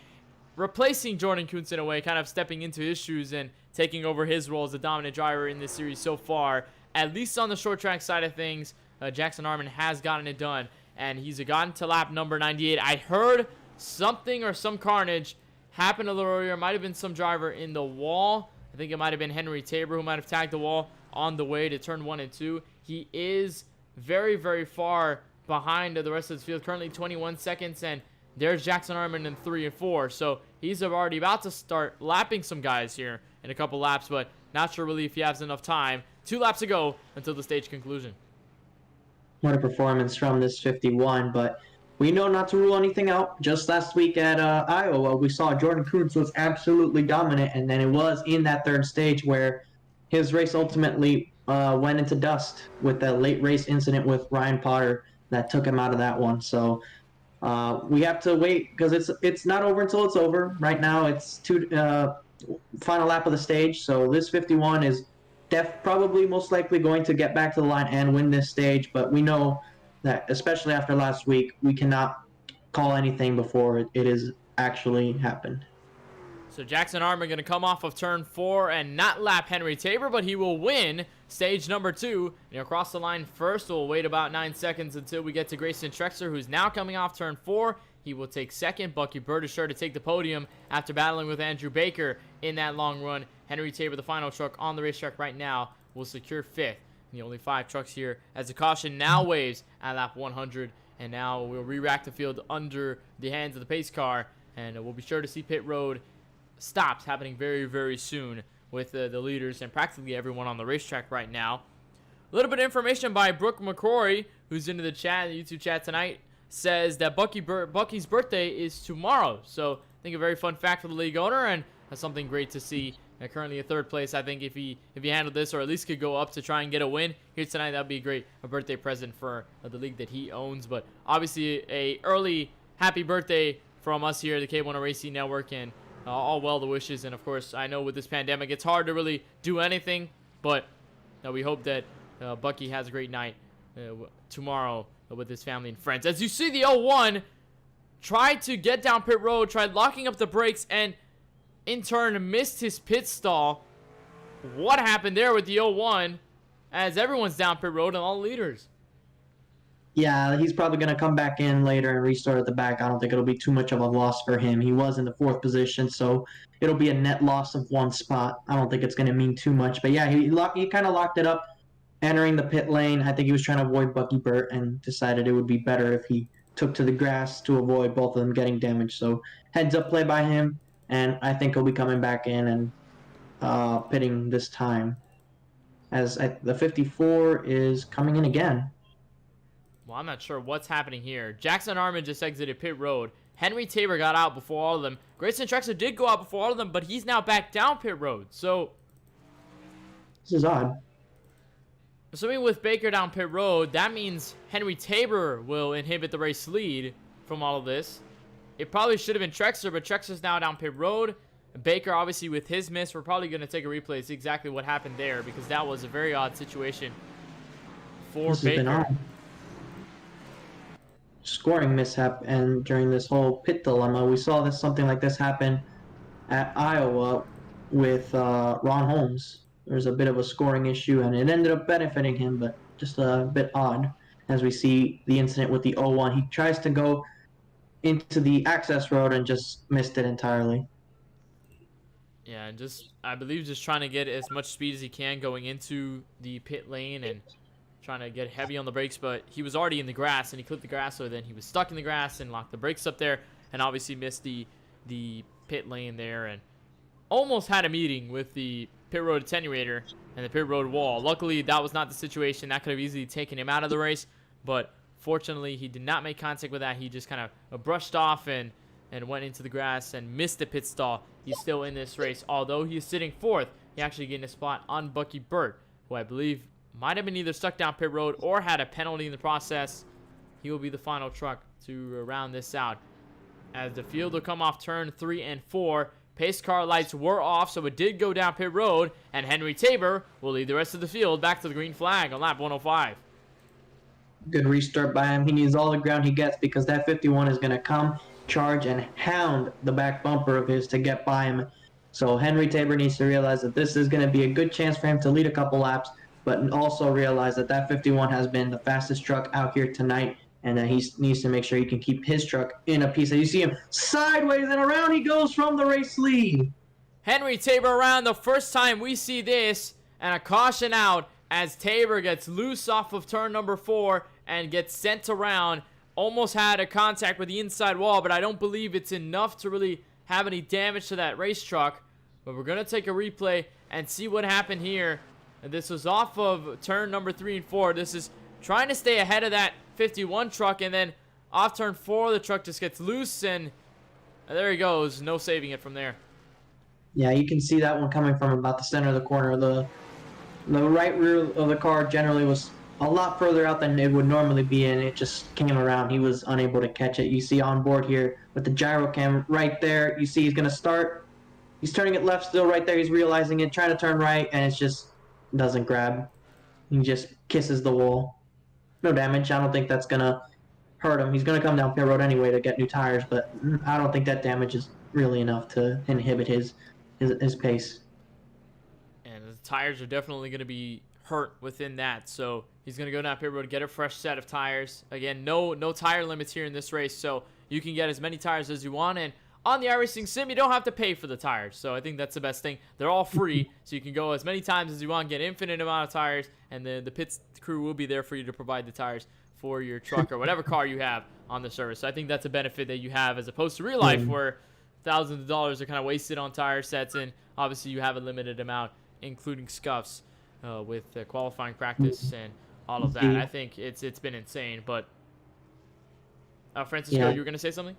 replacing Jordan Kuntz in a way, kind of stepping into his shoes and taking over his role as the dominant driver in this series so far, at least on the short track side of things, Jackson Hartman has gotten it done, and he's gotten to lap number 98. I heard something or some carnage happen a little earlier. It might have been some driver in the wall. I think it might have been Henry Tabor who might have tagged the wall on the way to turn 1 and 2. He is very, very far behind the rest of the field, currently 21 seconds, and there's Jackson Hartman in 3 and 4. So he's already about to start lapping some guys here in a couple laps, but not sure really if he has enough time. 2 laps to go until the stage conclusion. What a performance from this 51, but we know not to rule anything out. Just last week at Iowa, we saw Jordan Kuntz was absolutely dominant, and then it was in that third stage where his race ultimately went into dust with that late race incident with Ryan Potter that took him out of that one. So we have to wait because it's not over until it's over. Right now, it's final lap of the stage, so this 51 is probably most likely going to get back to the line and win this stage, but we know that, especially after last week, we cannot call anything before it is actually happened. So Jackson Hartman going to come off of turn 4 and not lap Henry Tabor, but he will win stage number 2. And he'll cross the line first. We'll wait about 9 seconds until we get to Grayson Trexler, who's now coming off turn 4. He will take second. Bucky Burt is sure to take the podium after battling with Andrew Baker in that long run. Henry Tabor, the final truck on the racetrack right now, will secure 5th. The only 5 trucks here as the caution now waves at lap 100. And now we'll re-rack the field under the hands of the pace car. And we'll be sure to see pit road stops happening very, very soon with the leaders and practically everyone on the racetrack right now. A little bit of information by Brooke McCrory, who's into the chat, the YouTube chat tonight, says that Bucky's birthday is tomorrow. So I think a very fun fact for the league owner, and that's something great to see. Currently in 3rd place. I think if he handled this, or at least could go up to try and get a win here tonight, that'd be a birthday present for the league that he owns. But obviously a early happy birthday from us here at the KBueno Racing Network, and all well the wishes. And of course, I know with this pandemic, it's hard to really do anything, but we hope that Bucky has a great night tomorrow with his family and friends. As you see, the 01 tried to get down pit road, tried locking up the brakes, and in turn missed his pit stall. What happened there with the 01 as everyone's down pit road and all leaders? Yeah, he's probably going to come back in later and restart at the back. I don't think it'll be too much of a loss for him. He was in the 4th position, so it'll be a net loss of 1 spot. I don't think it's going to mean too much. But yeah, he kind of locked it up entering the pit lane. I think he was trying to avoid Bucky Burt and decided it would be better if he took to the grass to avoid both of them getting damaged. So heads up play by him. And I think he'll be coming back in and pitting this time. As the 54 is coming in again. Well, I'm not sure what's happening here. Jackson Harmon just exited pit road. Henry Tabor got out before all of them. Grayson Trexler did go out before all of them, but he's now back down pit road. So this is odd. Assuming with Baker down pit road, that means Henry Tabor will inhibit the race lead from all of this. It probably should have been Trexler, but Trexler's now down pit road. Baker, obviously, with his miss, we're probably going to take a replay to see exactly what happened there, because that was a very odd situation for Baker. Scoring mishap, and during this whole pit dilemma, we saw something like this happen at Iowa with Ron Holmes. There was a bit of a scoring issue, and it ended up benefiting him, but just a bit odd. As we see the incident with the 01, he tries to go into the access road and just missed it entirely. Yeah, and I believe just trying to get as much speed as he can going into the pit lane and trying to get heavy on the brakes, but he was already in the grass and he clipped the grass, so then he was stuck in the grass and locked the brakes up there and obviously missed the pit lane there and almost had a meeting with the pit road attenuator and the pit road wall. Luckily, that was not the situation. That could have easily taken him out of the race, but fortunately, he did not make contact with that. He just kind of brushed off and went into the grass and missed the pit stall. He's still in this race. Although he is sitting 4th, he actually gained a spot on Bucky Burt, who I believe might have been either stuck down pit road or had a penalty in the process. He will be the final truck to round this out. As the field will come off turn 3 and 4, pace car lights were off, so it did go down pit road, and Henry Tabor will lead the rest of the field back to the green flag on lap 105. Good restart by him. He needs all the ground he gets because that 51 is going to come, charge, and hound the back bumper of his to get by him. So Henry Tabor needs to realize that this is going to be a good chance for him to lead a couple laps, but also realize that that 51 has been the fastest truck out here tonight, and that he needs to make sure he can keep his truck in a piece. You see him sideways, and around he goes from the race lead. Henry Tabor around the first time we see this, and a caution out as Tabor gets loose off of turn number 4 and gets sent around. Almost had a contact with the inside wall, but I don't believe it's enough to really have any damage to that race truck. But we're going to take a replay and see what happened here. And this was off of turn number 3 and 4. This is trying to stay ahead of that 51 truck, and then off turn 4, the truck just gets loose, and there he goes. No saving it from there. Yeah, you can see that one coming from about the center of the corner. The right rear of the car generally was a lot further out than it would normally be, and it just came around. He was unable to catch it. You see on board here with the gyro cam right there. You see he's going to start. He's turning it left still right there. He's realizing it, trying to turn right, and it just doesn't grab. He just kisses the wall. No damage. I don't think that's going to hurt him. He's going to come down pit road anyway to get new tires, but I don't think that damage is really enough to inhibit his pace. And the tires are definitely going to be hurt within that, so he's going to go down pit road to get a fresh set of tires. Again, no tire limits here in this race, so you can get as many tires as you want, and On the iRacing Sim, you don't have to pay for the tires, so I think that's the best thing. They're all free, so you can go as many times as you want, get infinite amount of tires, and then the pits crew will be there for you to provide the tires for your truck or whatever car you have on the service. So I think that's a benefit that you have as opposed to real life, where thousands of dollars are kind of wasted on tire sets, and obviously you have a limited amount, including scuffs with qualifying practice and all of that. I think it's been insane. But Francisco, you were gonna say something?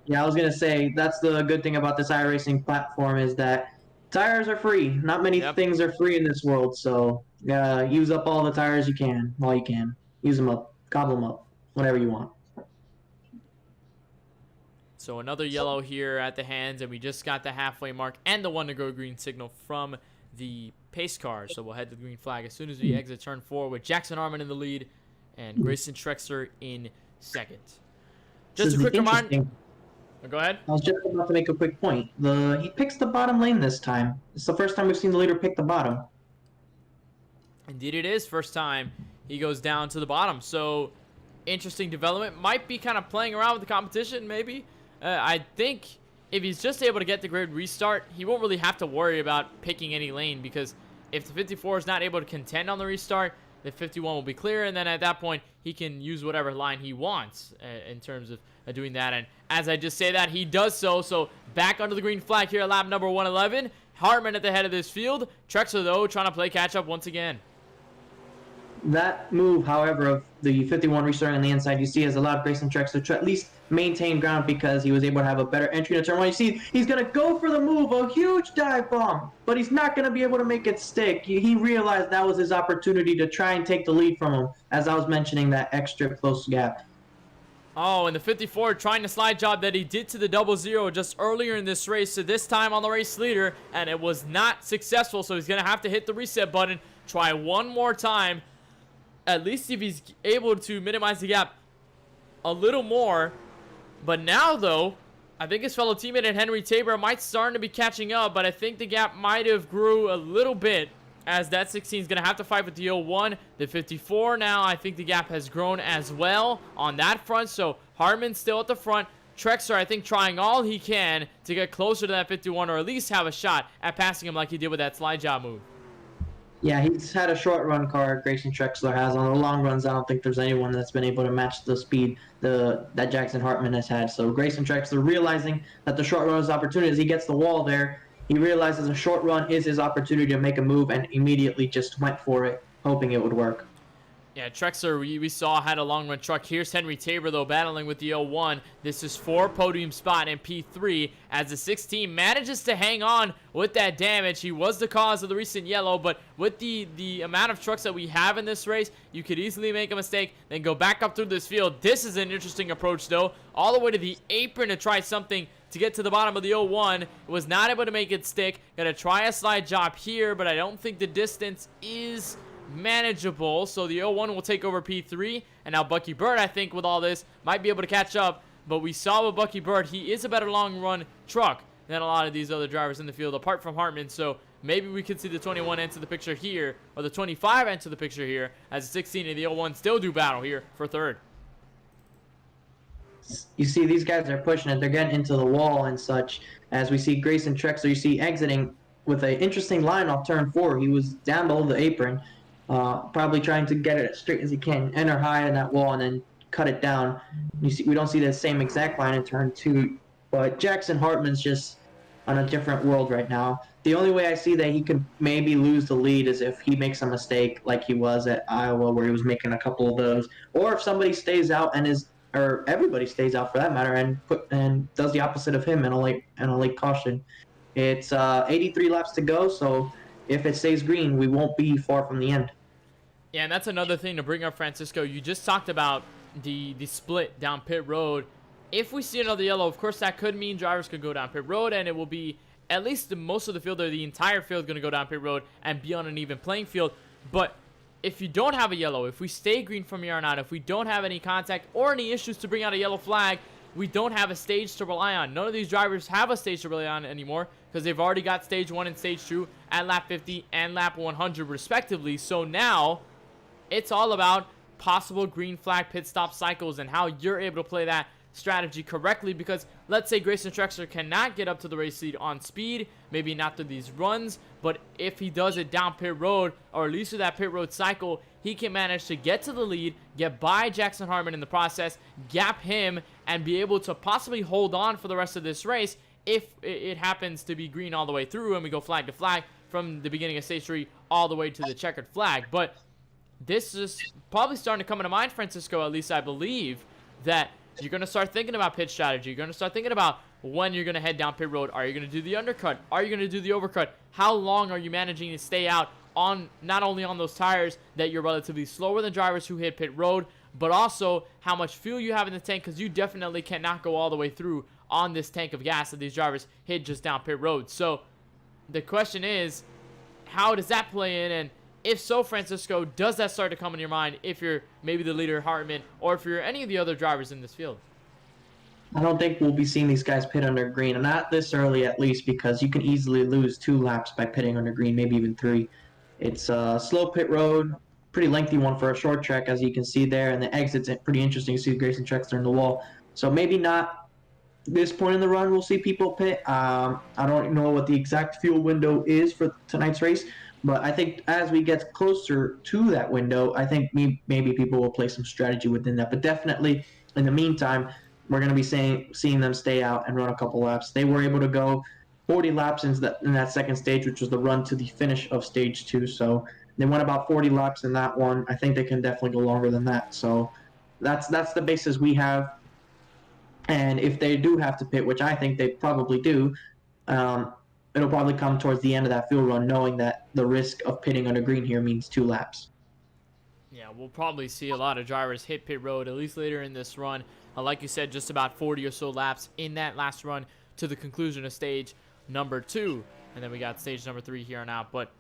Yeah, I was gonna say that's the good thing about this iRacing platform is that tires are free. Not many things are free in this world, so use up all the tires you can while you can. Use them up, gobble them up, whatever you want. So another yellow here at the hands, and we just got the halfway mark and the 1 to go green signal from the pace car. So we'll head to the green flag as soon as we exit turn 4 with Jackson Hartman in the lead and Grayson Trexler in second. Just a quick reminder. Go ahead. I was just about to make a quick point. He picks the bottom lane this time. It's the first time we've seen the leader pick the bottom. Indeed it is. First time he goes down to the bottom. So interesting development. Might be kind of playing around with the competition maybe. I think if he's just able to get the grid restart, he won't really have to worry about picking any lane, because if the 54 is not able to contend on the restart, the 51 will be clear, and then at that point, he can use whatever line he wants in terms of doing that. And as I just say that, he does so. So back under the green flag here at lap number 111. Hartman at the head of this field. Trexler, though, trying to play catch-up once again. That move, however, of the 51 restarting on the inside, you see, has allowed Grayson Trexler to at least maintain ground because he was able to have a better entry into turn 1. You see, he's going to go for the move, a huge dive bomb, but he's not going to be able to make it stick. He realized that was his opportunity to try and take the lead from him, as I was mentioning, that extra close gap. Oh, and the 54 trying the slide job that he did to the 00 just earlier in this race, so this time on the race leader, and it was not successful, so he's going to have to hit the reset button, try one more time, at least if he's able to minimize the gap a little more. But now, though, I think his fellow teammate and Henry Tabor might start to be catching up, but I think the gap might have grew a little bit, as that 16 is going to have to fight with the 01. The 54 now, I think the gap has grown as well on that front, so Hartman still at the front. Trexler, I think, trying all he can to get closer to that 51, or at least have a shot at passing him like he did with that slide job move. Yeah, he's had a short run car, Grayson Trexler has. On the long runs, I don't think there's anyone that's been able to match the speed that Jackson Hartman has had. So Grayson Trexler, realizing that the short run is opportunity, as he gets the wall there, he realizes a short run is his opportunity to make a move, and immediately just went for it, hoping it would work. Yeah, Trexler, we saw, had a long-run truck. Here's Henry Tabor, though, battling with the 01. This is for podium spot in P3, as the 16 manages to hang on with that damage. He was the cause of the recent yellow, but with the amount of trucks that we have in this race, you could easily make a mistake, then go back up through this field. This is an interesting approach, though, all the way to the apron to try something to get to the bottom of the 01. Was not able to make it stick. Gonna try a slide job here, but I don't think the distance is manageable, so the 01 will take over P3, and now Bucky Bird, I think, with all this, might be able to catch up, but we saw with Bucky Bird, he is a better long-run truck than a lot of these other drivers in the field, apart from Hartman, so maybe we could see the 21 enter the picture here, or the 25 enter the picture here, as the 16 and the 01 still do battle here for third. You see, these guys are pushing it, they're getting into the wall and such, as we see Grayson Trexler, you see, exiting with an interesting line off turn 4. He was down below the apron, probably trying to get it as straight as he can, enter high in that wall, and then cut it down. You see, we don't see the same exact line in turn 2, but Jackson Hartman's just on a different world right now. The only way I see that he could maybe lose the lead is if he makes a mistake like he was at Iowa, where he was making a couple of those, or if somebody stays out or everybody stays out for that matter, and does the opposite of him in a late caution. It's 83 laps to go, so if it stays green, we won't be far from the end. Yeah, and that's another thing to bring up, Francisco. You just talked about the split down pit road. If we see another yellow, of course, that could mean drivers could go down pit road, and it will be at least most of the field, or the entire field, going to go down pit road and be on an even playing field. But if you don't have a yellow, if we stay green from here on out, if we don't have any contact or any issues to bring out a yellow flag, we don't have a stage to rely on. None of these drivers have a stage to rely on anymore, because they've already got stage 1 and stage 2 at lap 50 and lap 100 respectively. So now it's all about possible green flag pit stop cycles and how you're able to play that strategy correctly, because let's say Grayson Trexler cannot get up to the race lead on speed, maybe not through these runs, but if he does it down pit road, or at least through that pit road cycle, he can manage to get to the lead, get by Jackson Hartman in the process, gap him, and be able to possibly hold on for the rest of this race if it happens to be green all the way through and we go flag to flag from the beginning of stage 3 all the way to the checkered flag. But this is probably starting to come into mind, Francisco, at least I believe, that you're going to start thinking about pit strategy. You're going to start thinking about when you're going to head down pit road. Are you going to do the undercut? Are you going to do the overcut? How long are you managing to stay out on, not only on those tires that you're relatively slower than drivers who hit pit road, but also how much fuel you have in the tank, because you definitely cannot go all the way through on this tank of gas that these drivers hit just down pit road. So the question is, how does that play in? And if so, Francisco, does that start to come in your mind if you're maybe the leader, Hartman, or if you're any of the other drivers in this field? I don't think we'll be seeing these guys pit under green, and not this early at least, because you can easily lose 2 laps by pitting under green, maybe even 3. It's a slow pit road, pretty lengthy one for a short track, as you can see there, and the exit's pretty interesting. You see Grayson Trexler in the wall. So maybe not this point in the run we'll see people pit. I don't know what the exact fuel window is for tonight's race, but I think as we get closer to that window, I think maybe people will play some strategy within that. But definitely, in the meantime, we're going to be seeing them stay out and run a couple laps. They were able to go 40 laps in that second stage, which was the run to the finish of stage 2. So they went about 40 laps in that one. I think they can definitely go longer than that. So that's the basis we have. And if they do have to pit, which I think they probably do, it'll probably come towards the end of that fuel run, knowing that the risk of pitting under green here means 2 laps. Yeah, we'll probably see a lot of drivers hit pit road, at least later in this run. Like you said, just about 40 or so laps in that last run to the conclusion of stage number 2. And then we got stage number 3 here on out. But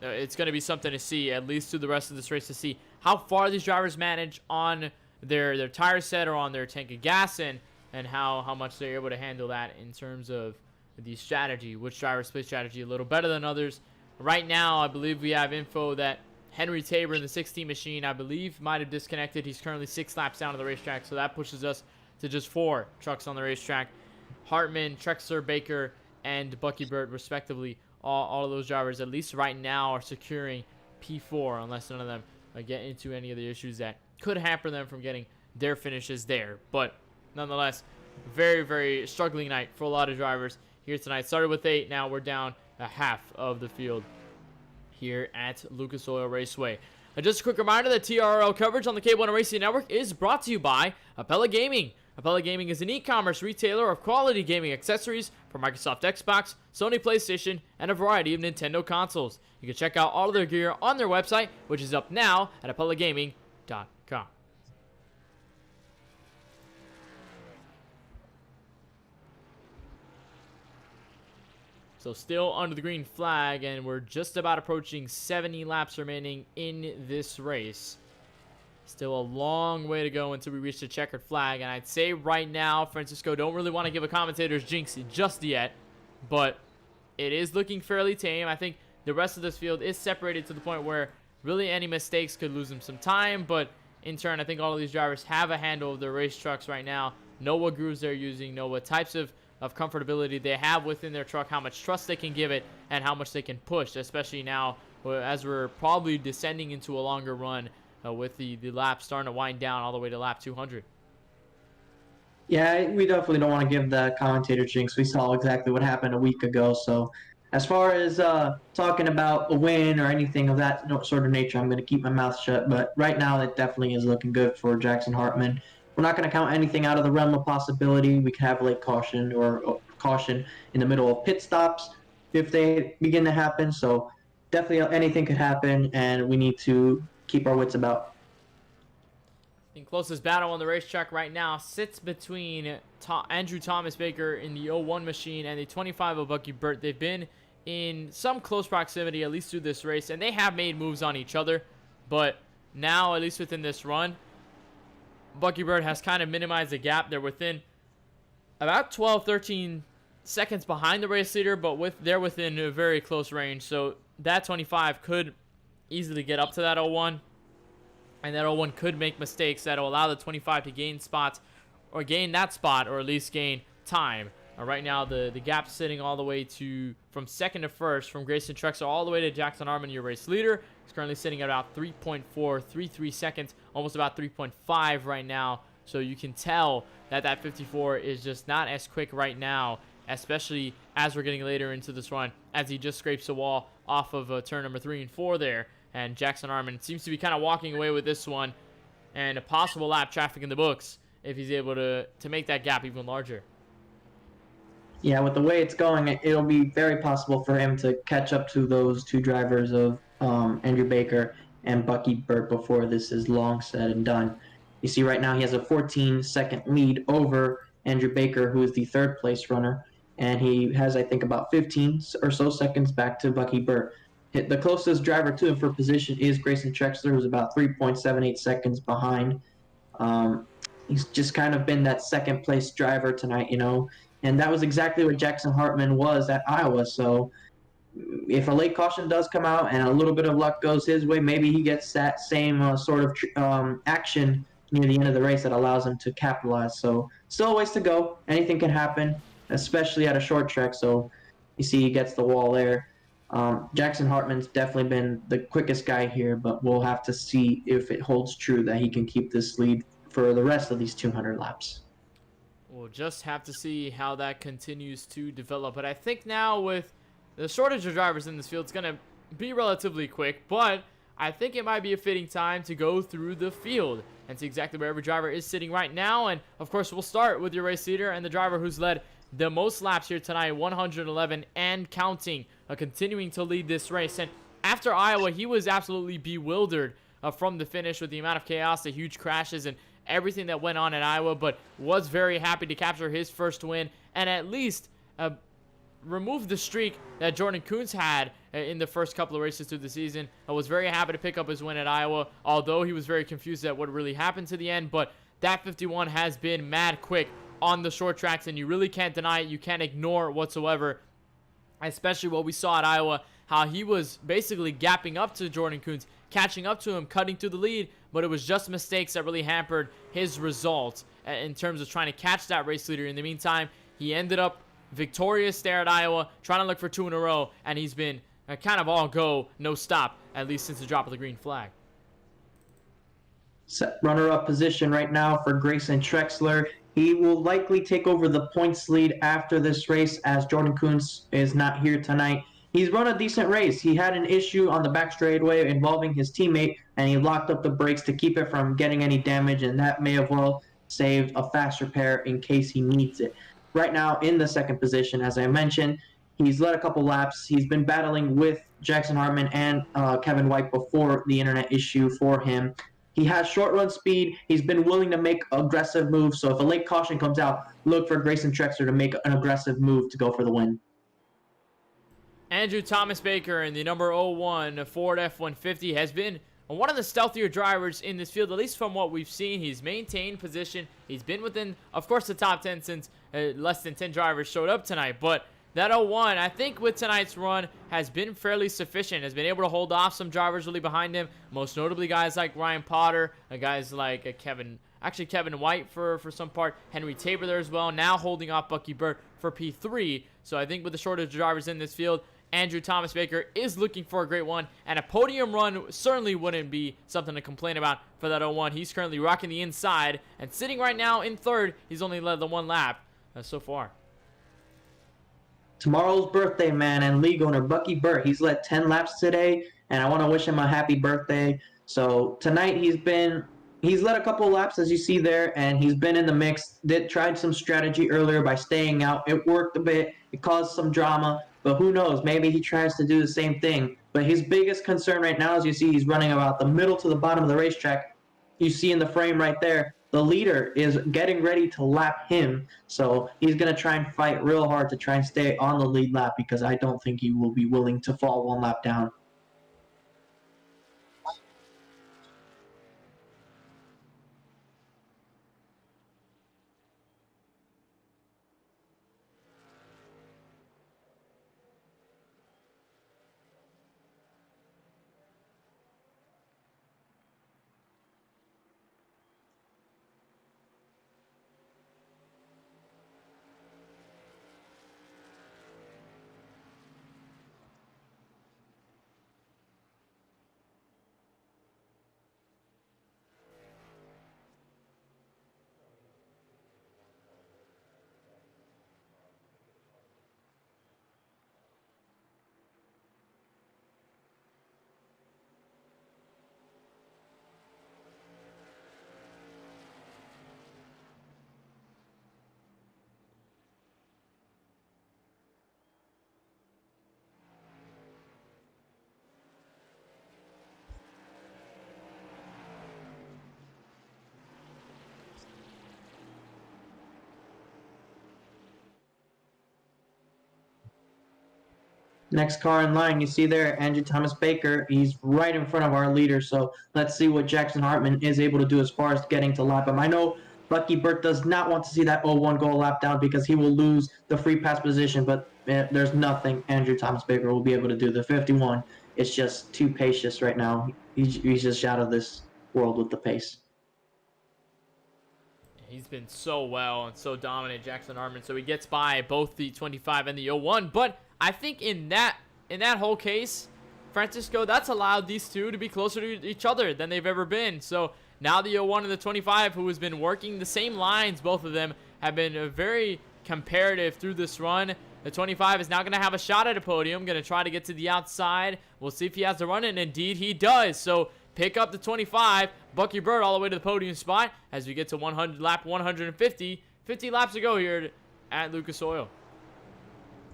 it's going to be something to see, at least through the rest of this race, to see how far these drivers manage on their tire set or on their tank of gas, and how much they're able to handle that in terms of the strategy, which drivers play strategy a little better than others. Right now, I believe we have info that Henry Tabor in the 16 machine, I believe, might have disconnected. He's currently 6 laps down to the racetrack, so that pushes us to just 4 trucks on the racetrack. Hartman, Trexler, Baker, and Bucky Burt, respectively. All of those drivers, at least right now, are securing P4, unless none of them get into any of the issues that could hamper them from getting their finishes there. But nonetheless, very, very struggling night for a lot of drivers here tonight. Started with 8, now we're down a half of the field here at Lucas Oil Raceway. And just a quick reminder that TRRL coverage on the KBueno Racing Network is brought to you by Apella Gaming. Apella Gaming is an e-commerce retailer of quality gaming accessories for Microsoft Xbox, Sony PlayStation, and a variety of Nintendo consoles. You can check out all of their gear on their website, which is up now at ApellaGaming.com. So still under the green flag, and we're just about approaching 70 laps remaining in this race. Still a long way to go until we reach the checkered flag, and I'd say right now, Francisco, don't really want to give a commentator's jinx just yet, but it is looking fairly tame. I think the rest of this field is separated to the point where really any mistakes could lose them some time, but in turn, I think all of these drivers have a handle of their race trucks right now, know what grooves they're using, know what types of comfortability they have within their truck, how much trust they can give it, and how much they can push, especially now as we're probably descending into a longer run with the lap starting to wind down all the way to lap 200. Yeah, we definitely don't want to give the commentator jinx. We saw exactly what happened a week ago. So as far as talking about a win or anything of that sort of nature, I'm going to keep my mouth shut. But right now, it definitely is looking good for Jackson Hartman. We're not going to count anything out of the realm of possibility. We could have late caution or caution in the middle of pit stops if they begin to happen. So definitely anything could happen, and we need to keep our wits about. The closest battle on the racetrack right now sits between Andrew Thomas Baker in the 01 machine and the 25 of Bucky Burt. They've been in some close proximity, at least through this race, and they have made moves on each other. But now, at least within this run, Bucky Burt has kind of minimized the gap. They're within about 12, 13 seconds behind the race leader, but they're within a very close range. So that 25 could easily get up to that 01, and that 01 could make mistakes that will allow the 25 to gain spots or gain that spot, or at least gain time. Right now, the gap's sitting all the way to from second to first, from Grayson Trexler all the way to Jackson Hartman, your race leader. He's currently sitting at about 3.433 seconds, almost about 3.5 right now. So you can tell that that 54 is just not as quick right now, especially as we're getting later into this run, as he just scrapes the wall off of turn number 3 and 4 there. And Jackson Hartman seems to be kind of walking away with this one, and a possible lap traffic in the books if he's able to make that gap even larger. Yeah, with the way it's going, it'll be very possible for him to catch up to those two drivers of Andrew Baker and Bucky Burt before this is long said and done. You see right now he has a 14-second lead over Andrew Baker, who is the third place runner, and he has, I think, about 15 or so seconds back to Bucky Burt. The closest driver to him for position is Grayson Trexler, who's about 3.78 seconds behind. He's just kind of been that second place driver tonight, and that was exactly what Jackson Hartman was at Iowa. So if a late caution does come out and a little bit of luck goes his way, maybe he gets that same sort of action near the end of the race that allows him to capitalize. So still a ways to go. Anything can happen, especially at a short track. So you see he gets the wall there. Jackson Hartman's definitely been the quickest guy here, but we'll have to see if it holds true that he can keep this lead for the rest of these 200 laps. We'll just have to see how that continues to develop. But I think now with the shortage of drivers in this field, it's going to be relatively quick. But I think it might be a fitting time to go through the field and see exactly where every driver is sitting right now. And, of course, we'll start with your race leader and the driver who's led the most laps here tonight, 111 and counting, continuing to lead this race. And after Iowa, he was absolutely bewildered from the finish with the amount of chaos, the huge crashes, and everything that went on at Iowa, but was very happy to capture his first win and at least remove the streak that Jordan Kuntz had in the first couple of races through the season. I was very happy to pick up his win at Iowa, although he was very confused at what really happened to the end. But that 51 has been mad quick on the short tracks, and you really can't deny it. You can't ignore it whatsoever, especially what we saw at Iowa, how he was basically gapping up to Jordan Kuntz, catching up to him, cutting through the lead, but it was just mistakes that really hampered his results in terms of trying to catch that race leader. In the meantime, he ended up victorious there at Iowa, trying to look for 2 in a row, and he's been kind of all go, no stop, at least since the drop of the green flag. Runner-up position right now for Grayson Trexler. He will likely take over the points lead after this race, as Jordan Kuntz is not here tonight. He's run a decent race. He had an issue on the back straightaway involving his teammate, and he locked up the brakes to keep it from getting any damage, and that may have well saved a fast repair in case he needs it. Right now, in the second position, as I mentioned, he's led a couple laps. He's been battling with Jackson Hartman and Kevin White before the internet issue for him. He has short run speed. He's been willing to make aggressive moves. So if a late caution comes out, look for Grayson Trexler to make an aggressive move to go for the win. Andrew Thomas Baker in the number 01 Ford F-150 has been one of the stealthier drivers in this field, at least from what we've seen. He's maintained position. He's been within, of course, the top 10 since less than 10 drivers showed up tonight. But that 01, I think with tonight's run, has been fairly sufficient. Has been able to hold off some drivers really behind him, most notably guys like Ryan Potter, guys like Kevin White for some part, Henry Tabor there as well, now holding off Bucky Burt for P3. So I think with the shortage of drivers in this field, Andrew Thomas Baker is looking for a great one, and a podium run certainly wouldn't be something to complain about for that 01. He's currently rocking the inside and sitting right now in third. He's only led the 1 lap so far. Tomorrow's birthday man and league owner Bucky Burt. He's led 10 laps today, and I want to wish him a happy birthday. So tonight he's led a couple of laps, as you see there, and he's been in the mix. Tried some strategy earlier by staying out. It worked a bit. It caused some drama, but who knows? Maybe he tries to do the same thing. But his biggest concern right now, as you see, he's running about the middle to the bottom of the racetrack. You see in the frame right there, the leader is getting ready to lap him. So he's going to try and fight real hard to try and stay on the lead lap, because I don't think he will be willing to fall 1 lap down. Next car in line, you see there, Andrew Thomas Baker. He's right in front of our leader. So let's see what Jackson Hartman is able to do as far as getting to lap him. I know Lucky Burt does not want to see that 0-1 go lap down because he will lose the free pass position, but there's nothing Andrew Thomas Baker will be able to do. The 51 is just too pacious right now. He's just out of this world with the pace. He's been so well and so dominant, Jackson Hartman. So he gets by both the 25 and the 01. But I think in that whole case, Francisco, that's allowed these two to be closer to each other than they've ever been. So now the 01 and the 25, who has been working the same lines, both of them have been very comparative through this run. The 25 is now going to have a shot at a podium, going to try to get to the outside. We'll see if he has the run, and indeed he does. So pick up the 25, Bucky Bird all the way to the podium spot as we get to lap 150. 50 laps to go here at Lucas Oil.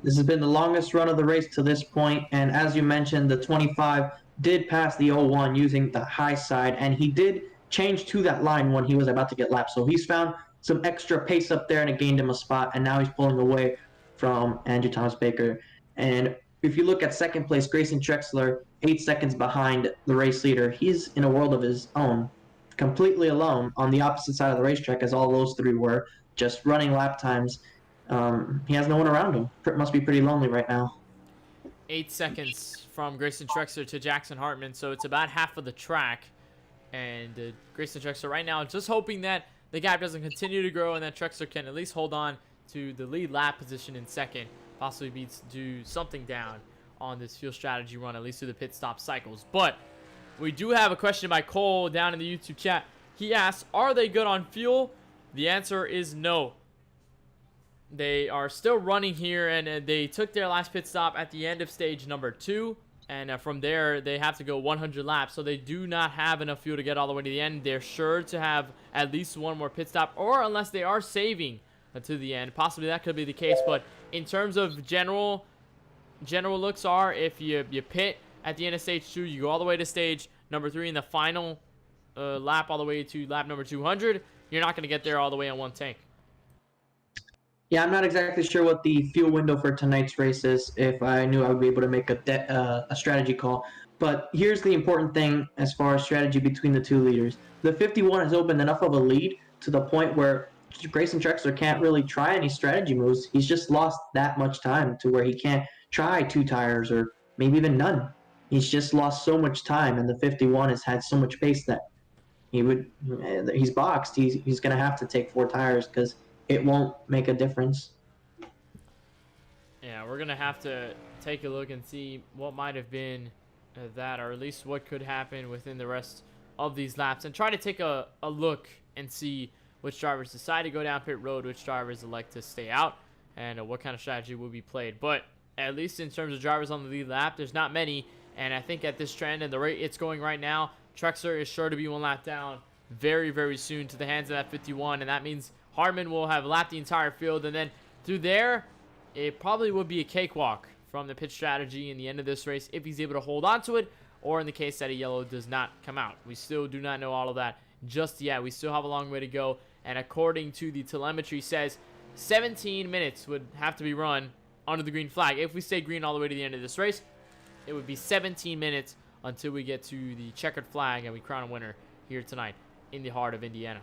This has been the longest run of the race to this point, and as you mentioned, the 25 did pass the 01 using the high side, and he did change to that line when he was about to get lapped. So he's found some extra pace up there, and it gained him a spot, and now he's pulling away from Andrew Thomas Baker. And if you look at second place, Grayson Trexler, 8 seconds behind the race leader. He's in a world of his own, completely alone on the opposite side of the racetrack as all those three were, just running lap times. He has no one around him. Must be pretty lonely right now. 8 seconds from Grayson Trexler to Jackson Hartman, so it's about half of the track. And Grayson Trexler right now just hoping that the gap doesn't continue to grow and that Trexler can at least hold on to the lead lap position in second, possibly do something down on this fuel strategy run, at least through the pit stop cycles. But we do have a question by Cole down in the YouTube chat. He asks, are they good on fuel? The answer is no. They are still running here, and they took their last pit stop at the end of stage number 2. And from there, they have to go 100 laps. So they do not have enough fuel to get all the way to the end. They're sure to have at least one more pit stop, or unless they are saving to the end. Possibly that could be the case. But in terms of general looks are, if you pit at the end of stage 2, you go all the way to stage number 3 in the final lap all the way to lap number 200, you're not going to get there all the way on one tank. Yeah, I'm not exactly sure what the fuel window for tonight's race is. If I knew, I would be able to make a strategy call. But here's the important thing as far as strategy between the two leaders. The 51 has opened enough of a lead to the point where Grayson Trexler can't really try any strategy moves. He's just lost that much time to where he can't try 2 tires or maybe even none. He's just lost so much time, and the 51 has had so much pace that he's boxed. He's going to have to take 4 tires because it won't make a difference. Yeah, we're going to have to take a look and see what might have been that, or at least what could happen within the rest of these laps, and try to take a look and see which drivers decide to go down pit road, which drivers elect to stay out, and what kind of strategy will be played. But at least in terms of drivers on the lead lap, there's not many, and I think at this trend and the rate it's going right now, Trexler is sure to be 1 lap down very, very soon to the hands of that 51, and that means Hartman will have lapped the entire field, and then through there, it probably would be a cakewalk from the pit strategy in the end of this race if he's able to hold on to it, or in the case that a yellow does not come out. We still do not know all of that just yet. We still have a long way to go, and according to the telemetry says 17 minutes would have to be run under the green flag. If we stay green all the way to the end of this race, it would be 17 minutes until we get to the checkered flag and we crown a winner here tonight in the heart of Indiana.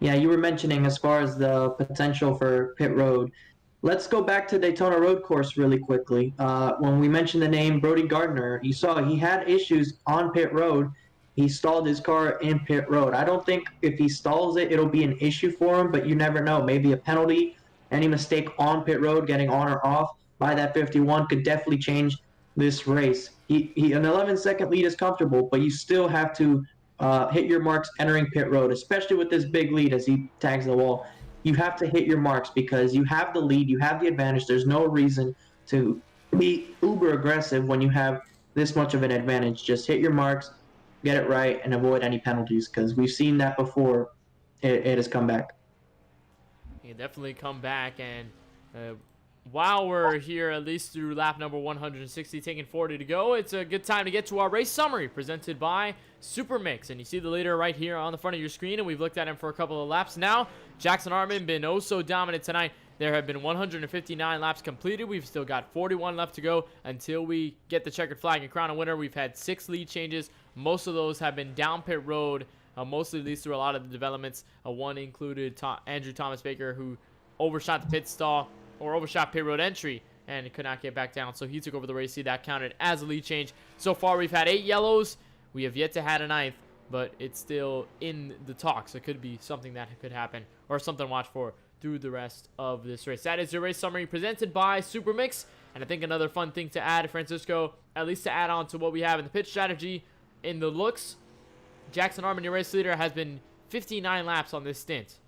Yeah, you were mentioning as far as the potential for pit road. Let's go back to Daytona Road Course really quickly. When we mentioned the name Brody Gardner, you saw he had issues on pit road. He stalled his car in pit road. I don't think if he stalls it, it'll be an issue for him, but you never know. Maybe a penalty, any mistake on pit road, getting on or off by that 51 could definitely change this race. An 11-second lead is comfortable, but you still have to hit your marks entering pit road, especially with this big lead as he tags the wall. You have to hit your marks because you have the lead, you have the advantage. There's no reason to be uber aggressive when you have this much of an advantage. Just hit your marks, get it right, and avoid any penalties because we've seen that before. It has come back. He can definitely come back, and while we're here, at least through lap number 160, taking 40 to go, it's a good time to get to our race summary presented by Supermix. And you see the leader right here on the front of your screen, and we've looked at him for a couple of laps now. Jackson Hartman been oh so dominant tonight. There have been 159 laps completed. We've still got 41 left to go until we get the checkered flag and crown a winner. We've had 6 lead changes. Most of those have been down pit road, mostly leads through a lot of the developments. One included Andrew Thomas Baker, who overshot the pit stall or overshot pit road entry and could not get back down. So he took over the race. See, that counted as a lead change. So far, we've had 8 yellows. We have yet to had a 9th, but it's still in the talks. It could be something that could happen or something to watch for through the rest of this race. That is your race summary presented by Supermix. And I think another fun thing to add, Francisco, at least to add on to what we have in the pit strategy, in the looks, Jackson Hartman, your race leader, has been 59 laps on this stint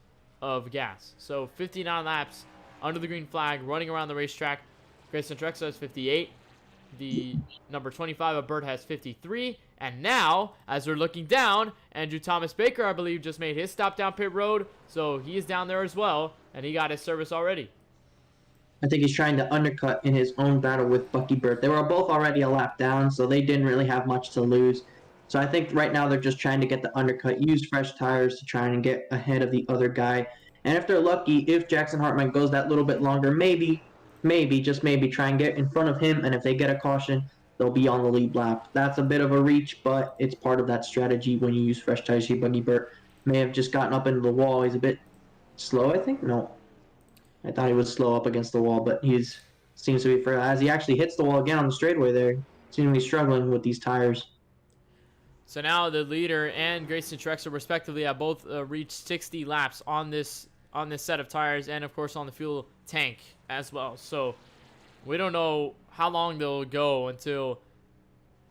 of gas. So 59 laps under the green flag, running around the racetrack. Grayson Drexler has 58. The number 25 of Burt has 53. And now, as we're looking down, Andrew Thomas Baker, I believe, just made his stop down pit road. So he is down there as well, and he got his service already. I think he's trying to undercut in his own battle with Bucky Burt. They were both already a lap down, so they didn't really have much to lose. So I think right now they're just trying to get the undercut, use fresh tires to try and get ahead of the other guy. And if they're lucky, if Jackson Hartman goes that little bit longer, maybe, just maybe try and get in front of him. And if they get a caution, they'll be on the lead lap. That's a bit of a reach, but it's part of that strategy when you use fresh tires. Bucky Burt may have just gotten up into the wall. He's a bit slow, I think. No, I thought he was slow up against the wall, but seems to be, as he actually hits the wall again on the straightaway there, seems to be struggling with these tires. So now the leader and Grayson Drexler respectively have both reached 60 laps on this set of tires, and of course on the fuel tank as well. So we don't know how long they'll go until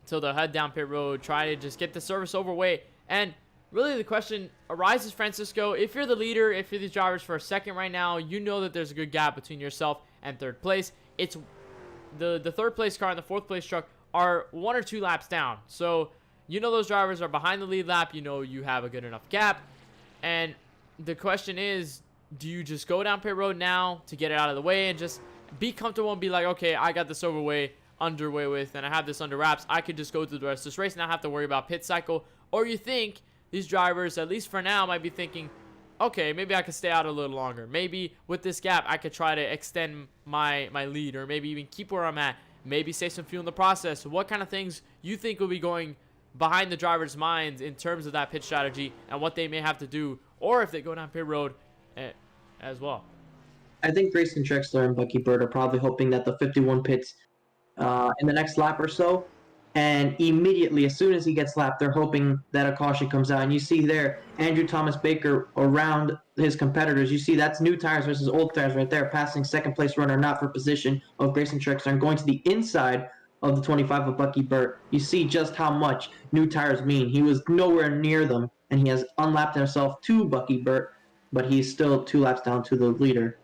they'll head down pit road, try to just get the service overweight. And really the question arises, Francisco, if you're the leader, if you're these drivers for a second right now, you know that there's a good gap between yourself and third place. It's the third place car and the fourth place truck are 1 or 2 laps down. So you know those drivers are behind the lead lap. You know you have a good enough gap. And the question is, do you just go down pit road now to get it out of the way and just be comfortable and be like, okay, I got this underway with, and I have this under wraps. I could just go through the rest of this race and not have to worry about pit cycle. Or you think these drivers, at least for now, might be thinking, okay, maybe I could stay out a little longer. Maybe with this gap, I could try to extend my lead, or maybe even keep where I'm at. Maybe save some fuel in the process. What kind of things you think will be going behind the drivers' minds in terms of that pit strategy and what they may have to do, or if they go down pit road as well? I think Grayson Drexler and Bucky Burt are probably hoping that the 51 pits in the next lap or so, and immediately, as soon as he gets lapped, they're hoping that a caution comes out. And you see there, Andrew Thomas Baker around his competitors. You see that's new tires versus old tires right there, passing second place runner not for position of Grayson Drexler and going to the inside of the 25 of Bucky Burt. You see just how much new tires mean. He was nowhere near them, and he has unlapped himself to Bucky Burt, but he's still 2 laps down to the leader.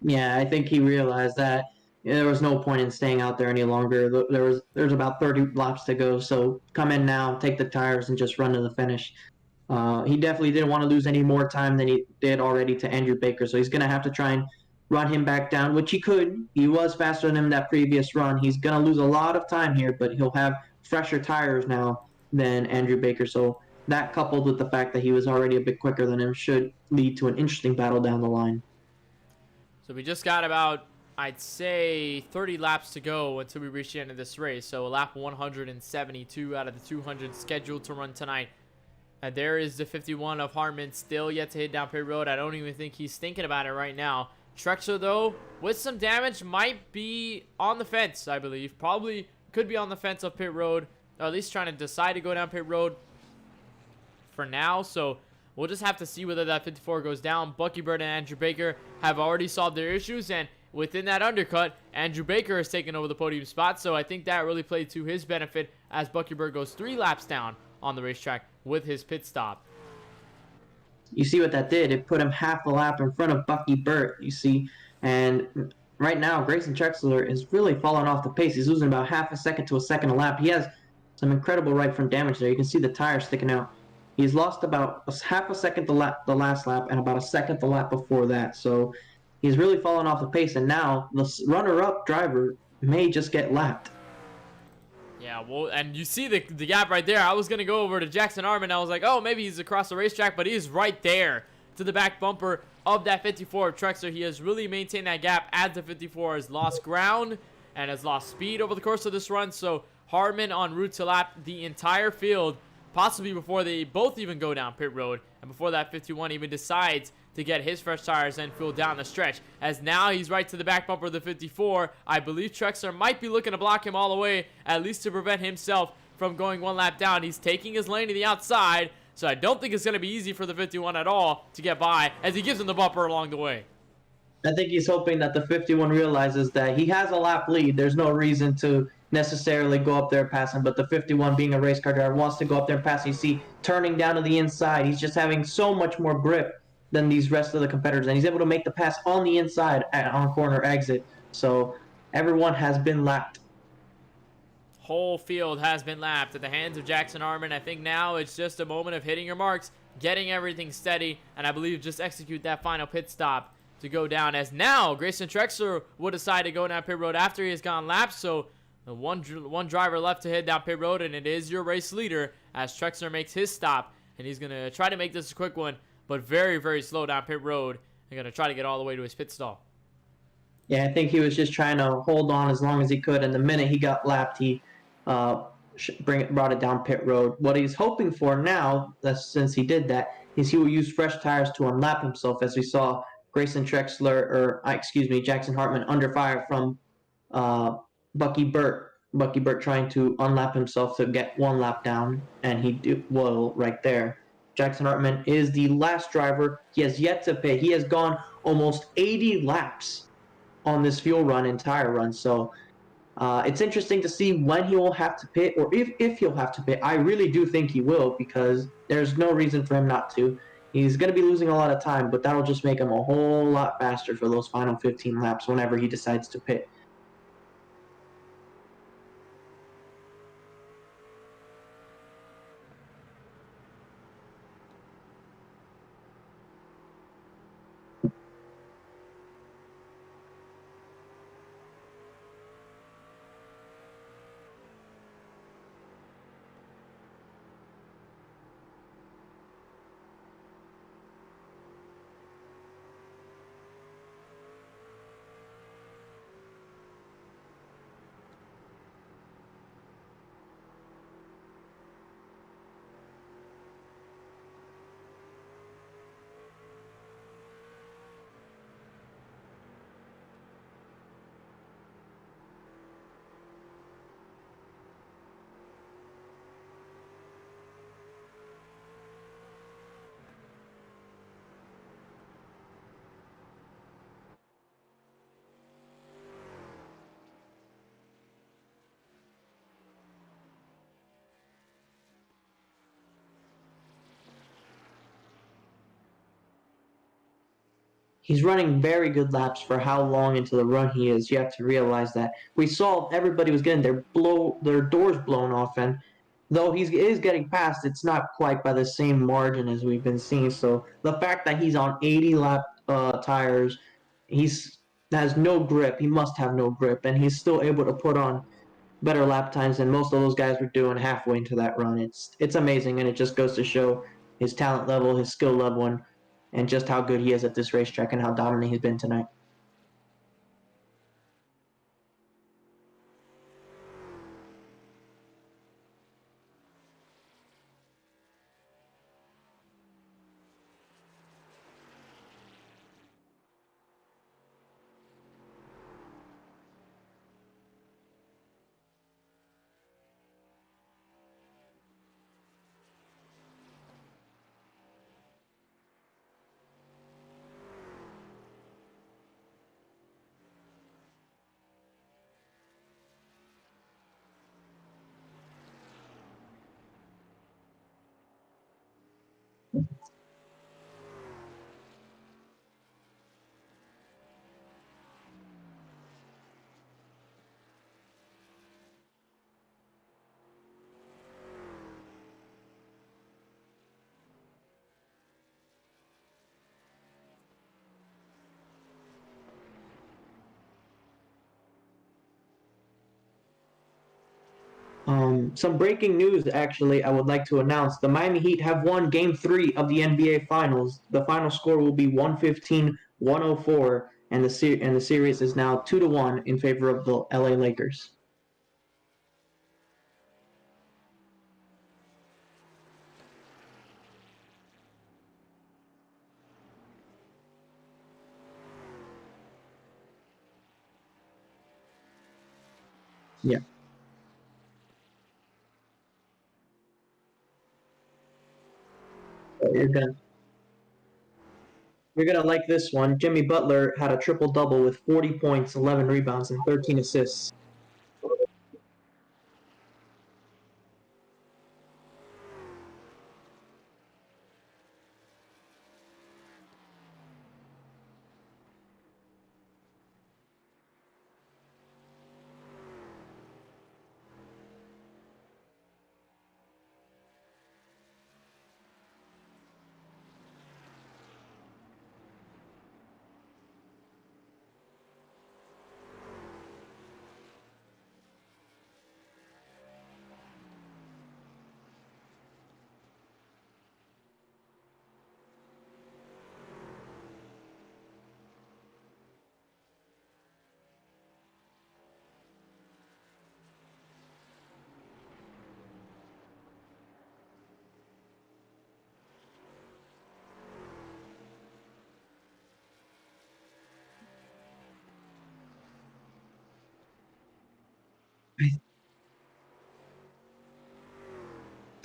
Yeah, I think he realized that there was no point in staying out there any longer. There's about 30 laps to go, so come in now, take the tires, and just run to the finish. He definitely didn't want to lose any more time than he did already to Andrew Baker, so he's going to have to try and run him back down, which he could. He was faster than him that previous run. He's going to lose a lot of time here, but he'll have fresher tires now than Andrew Baker, so that coupled with the fact that he was already a bit quicker than him should lead to an interesting battle down the line. So we just got about, I'd say, 30 laps to go until we reach the end of this race. So lap 172 out of the 200 scheduled to run tonight. And there is the 51 of Hartman, still yet to hit down pit road. I don't even think he's thinking about it right now. Drexler, though, with some damage, might be on the fence, I believe. Probably could be on the fence of pit road, or at least trying to decide to go down pit road for now. So we'll just have to see whether that 54 goes down. Bucky Bird and Andrew Baker have already solved their issues, and within that undercut, Andrew Baker has taken over the podium spot, so I think that really played to his benefit as Bucky Bird goes 3 laps down on the racetrack with his pit stop. You see what that did? It put him half a lap in front of Bucky Burt, you see. And right now, Grayson Trexler is really falling off the pace. He's losing about half a second to a second a lap. He has some incredible right front damage there. You can see the tire sticking out. He's lost about half a second the last lap and about a second the lap before that. So he's really fallen off the pace. And now the runner-up driver may just get lapped. Yeah, well, and you see the gap right there. I was going to go over to Jackson Hartman. I was like, oh, maybe he's across the racetrack, but he's right there to the back bumper of that 54 of Trexler. He has really maintained that gap as the 54 has lost ground and has lost speed over the course of this run. So Hartman en route to lap the entire field, possibly before they both even go down pit road, and before that 51 even decides to get his fresh tires and fuel down the stretch, as now he's right to the back bumper of the 54. I believe Trexler might be looking to block him all the way, at least to prevent himself from going 1 lap down. He's taking his lane to the outside, so I don't think it's going to be easy for the 51 at all to get by, as he gives him the bumper along the way. I think he's hoping that the 51 realizes that he has a lap lead. There's no reason to necessarily go up there and pass him, but the 51, being a race car driver, wants to go up there and pass him. You see, turning down to the inside, he's just having so much more grip than these rest of the competitors, and he's able to make the pass on the inside on corner exit. So everyone has been lapped. Whole field has been lapped at the hands of Jackson Hartman. I think now it's just a moment of hitting your marks, getting everything steady, and I believe just execute that final pit stop to go down, as now Grayson Trexler will decide to go down pit road after he has gone lapped. So the one driver left to head down pit road, and it is your race leader as Trexler makes his stop, and he's going to try to make this a quick one, but very, very slow down pit road. They're going to try to get all the way to his pit stall. Yeah, I think he was just trying to hold on as long as he could, and the minute he got lapped, he brought it down pit road. What he's hoping for now, since he did that, is he will use fresh tires to unlap himself, as we saw Jackson Hartman under fire from Bucky Burt. Bucky Burt trying to unlap himself to get 1 lap down, and he will right there. Jackson Hartman is the last driver. He has yet to pit. He has gone almost 80 laps on this fuel run and tire run. So it's interesting to see when he will have to pit, or if he'll have to pit. I really do think he will, because there's no reason for him not to. He's going to be losing a lot of time, but that'll just make him a whole lot faster for those final 15 laps whenever he decides to pit. He's running very good laps for how long into the run he is. You have to realize that. We saw everybody was getting their doors blown off, and though he is getting past, it's not quite by the same margin as we've been seeing. So the fact that he's on 80 lap tires, has no grip. He must have no grip, and he's still able to put on better lap times than most of those guys were doing halfway into that run. It's amazing, and it just goes to show his talent level, his skill level, and just how good he is at this racetrack and how dominant he's been tonight. Some breaking news, actually, I would like to announce. The Miami Heat have won Game 3 of the NBA Finals. The final score will be 115-104, and the series is now 2-1 in favor of the LA Lakers. Yeah. You're gonna you're gonna like this one. Jimmy Butler had a triple double with 40 points, 11 rebounds, and 13 assists.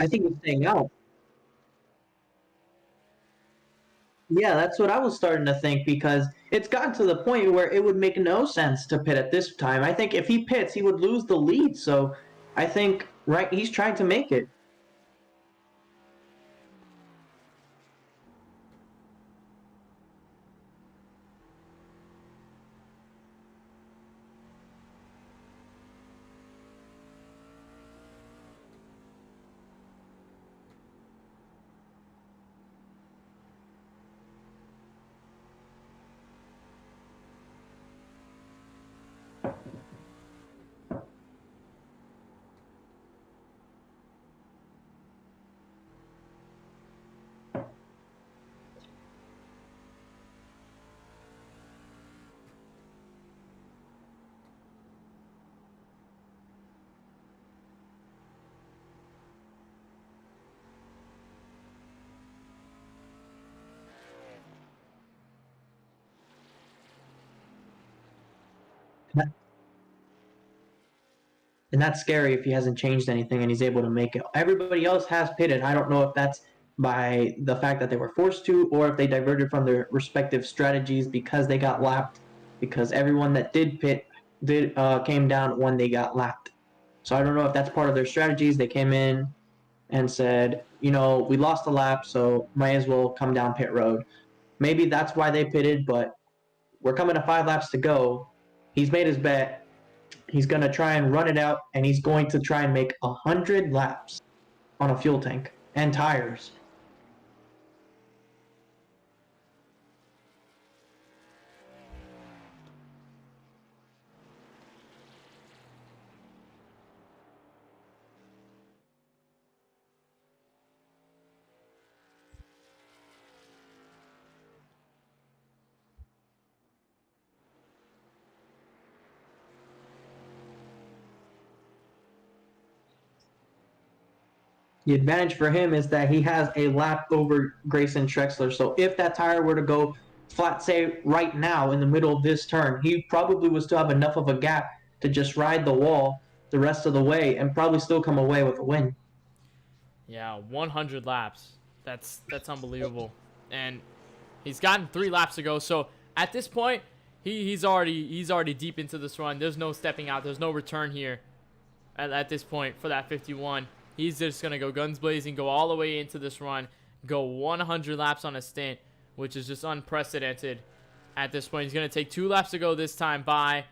I think he's staying out. Yeah, that's what I was starting to think because it's gotten to the point where it would make no sense to pit at this time. I think if he pits, he would lose the lead. So I think right, he's trying to make it. And that's scary if he hasn't changed anything and he's able to make it. Everybody else has pitted. I don't know if that's by the fact that they were forced to or if they diverted from their respective strategies because they got lapped. Because everyone that did pit came down when they got lapped. So I don't know if that's part of their strategies. They came in and said, we lost a lap, so might as well come down pit road. Maybe that's why they pitted, but we're coming to 5 laps to go. He's made his bet. He's going to try and run it out, and he's going to try and make 100 laps on a fuel tank and tires. The advantage for him is that he has a lap over Grayson Trexler. So if that tire were to go flat, say right now in the middle of this turn, he probably would still have enough of a gap to just ride the wall the rest of the way and probably still come away with a win. Yeah, 100 laps. That's unbelievable. And he's gotten 3 laps to go. So at this point, he's already deep into this run. There's no stepping out. There's no return here at this point for that 51. He's just going to go guns blazing, go all the way into this run, go 100 laps on a stint, which is just unprecedented at this point. He's going to take 2 laps to go this time by,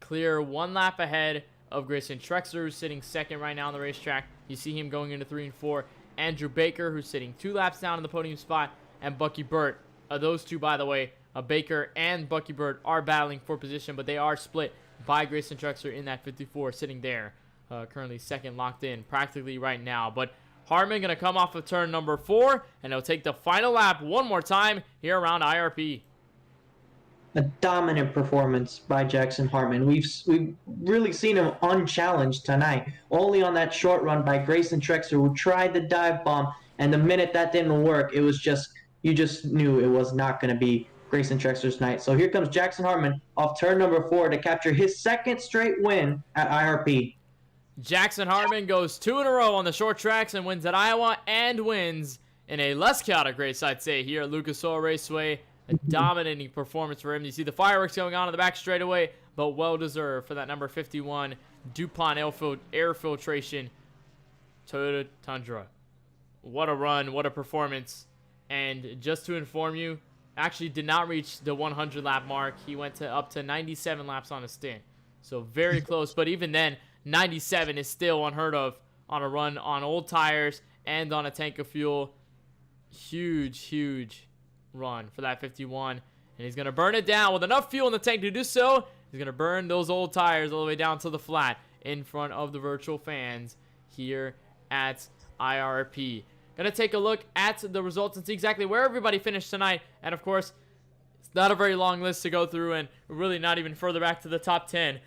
clear 1 lap ahead of Grayson Trexler, who's sitting second right now on the racetrack. You see him going into 3 and 4. Andrew Baker, who's sitting 2 laps down in the podium spot, and Bucky Burt. Those two, by the way, Baker and Bucky Burt are battling for position, but they are split by Grayson Trexler in that 54, sitting there, currently second, locked in practically right now. But Hartman going to come off of turn number 4, and he'll take the final lap one more time here around IRP. A dominant performance by Jackson Hartman. We've really seen him unchallenged tonight. Only on that short run by Grayson Trexler, who tried the dive bomb, and the minute that didn't work, it was just, you just knew it was not going to be Grayson Trexler's night. So here comes Jackson Hartman off turn number 4 to capture his 2nd straight win at IRP. Jackson Hartman goes 2 in a row on the short tracks and wins at Iowa and wins in a less chaotic race, I'd say, here at Lucas Oil Raceway. A dominating performance for him. You see the fireworks going on in the back straightaway, but well-deserved for that number 51 DuPont air filtration Toyota Tundra. What a run, what a performance. And just to inform you, actually did not reach the 100 lap mark. He went up to 97 laps on a stint. So very close, but even then, 97 is still unheard of on a run on old tires and on a tank of fuel. Huge run for that 51, and he's gonna burn it down with enough fuel in the tank to do so. He's gonna burn those old tires all the way down to the flat in front of the virtual fans here at IRP. Gonna take a look at the results and see exactly where everybody finished tonight. And of course, it's not a very long list to go through, and really not even further back to the top 10.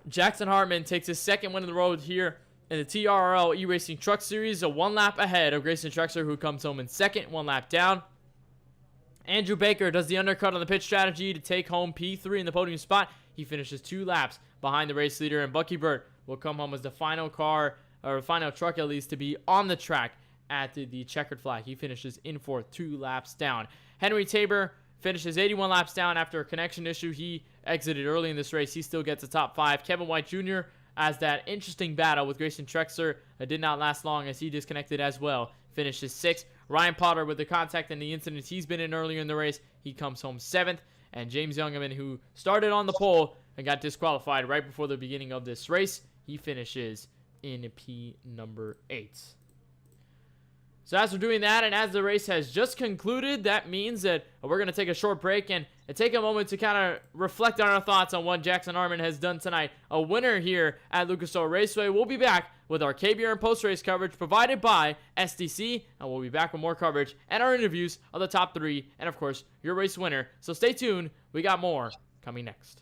Jackson Hartman takes his 2nd win in the road here in the TRRL eRacing Truck Series, a 1 lap ahead of Grayson Trexler, who comes home in 2nd, 1 lap down. Andrew Baker does the undercut on the pit strategy to take home P3 in the podium spot. He finishes 2 laps behind the race leader, and Bucky Burt will come home as the final car, or final truck at least, to be on the track at the checkered flag. He finishes in 4th, 2 laps down. Henry Tabor finishes 81 laps down after a connection issue. He exited early in this race. He still gets a top 5. Kevin White Jr., as that interesting battle with Grayson Trexler did not last long as he disconnected as well, finishes 6th. Ryan Potter, with the contact and the incidents he's been in earlier in the race, he comes home 7th. And James Youngerman, who started on the pole and got disqualified right before the beginning of this race, he finishes in P number 8. So as we're doing that, and as the race has just concluded, that means that we're going to take a short break and take a moment to kind of reflect on our thoughts on what Jackson Hartman has done tonight. A winner here at Lucas Oil Raceway. We'll be back with our KBRN post-race coverage provided by SDC, and we'll be back with more coverage and our interviews of the top 3, and of course, your race winner. So stay tuned. We got more coming next.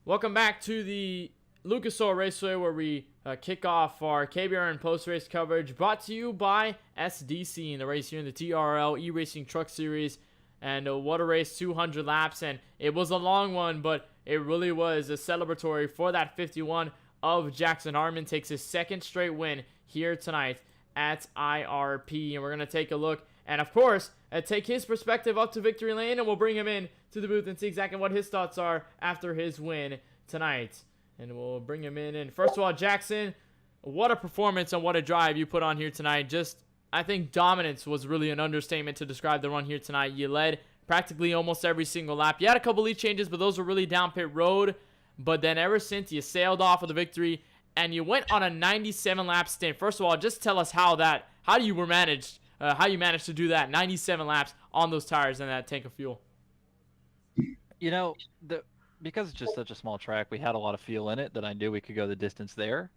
Welcome back to the Lucas Oil Raceway, where we kick off our KBRN post-race coverage, brought to you by SDC in the race here in the TRRL eRacing Truck Series. And what a race, 200 laps, and it was a long one, but it really was a celebratory for that 51 of Jackson Hartman. Takes his second straight win here tonight at IRP, and we're going to take a look and, of course, take his perspective up to victory lane, and we'll bring him in to the booth and see exactly what his thoughts are after his win tonight. And we'll bring him in. And first of all, Jackson, what a performance and what a drive you put on here tonight. I think dominance was really an understatement to describe the run here tonight. You led practically almost every single lap. You had a couple lead changes, but those were really down pit road. But then ever since, you sailed off with a victory, and you went on a 97 lap stint. First of all, just tell us how you managed to do that, 97 laps on those tires and that tank of fuel. Because it's just such a small track, we had a lot of fuel in it that I knew we could go the distance there.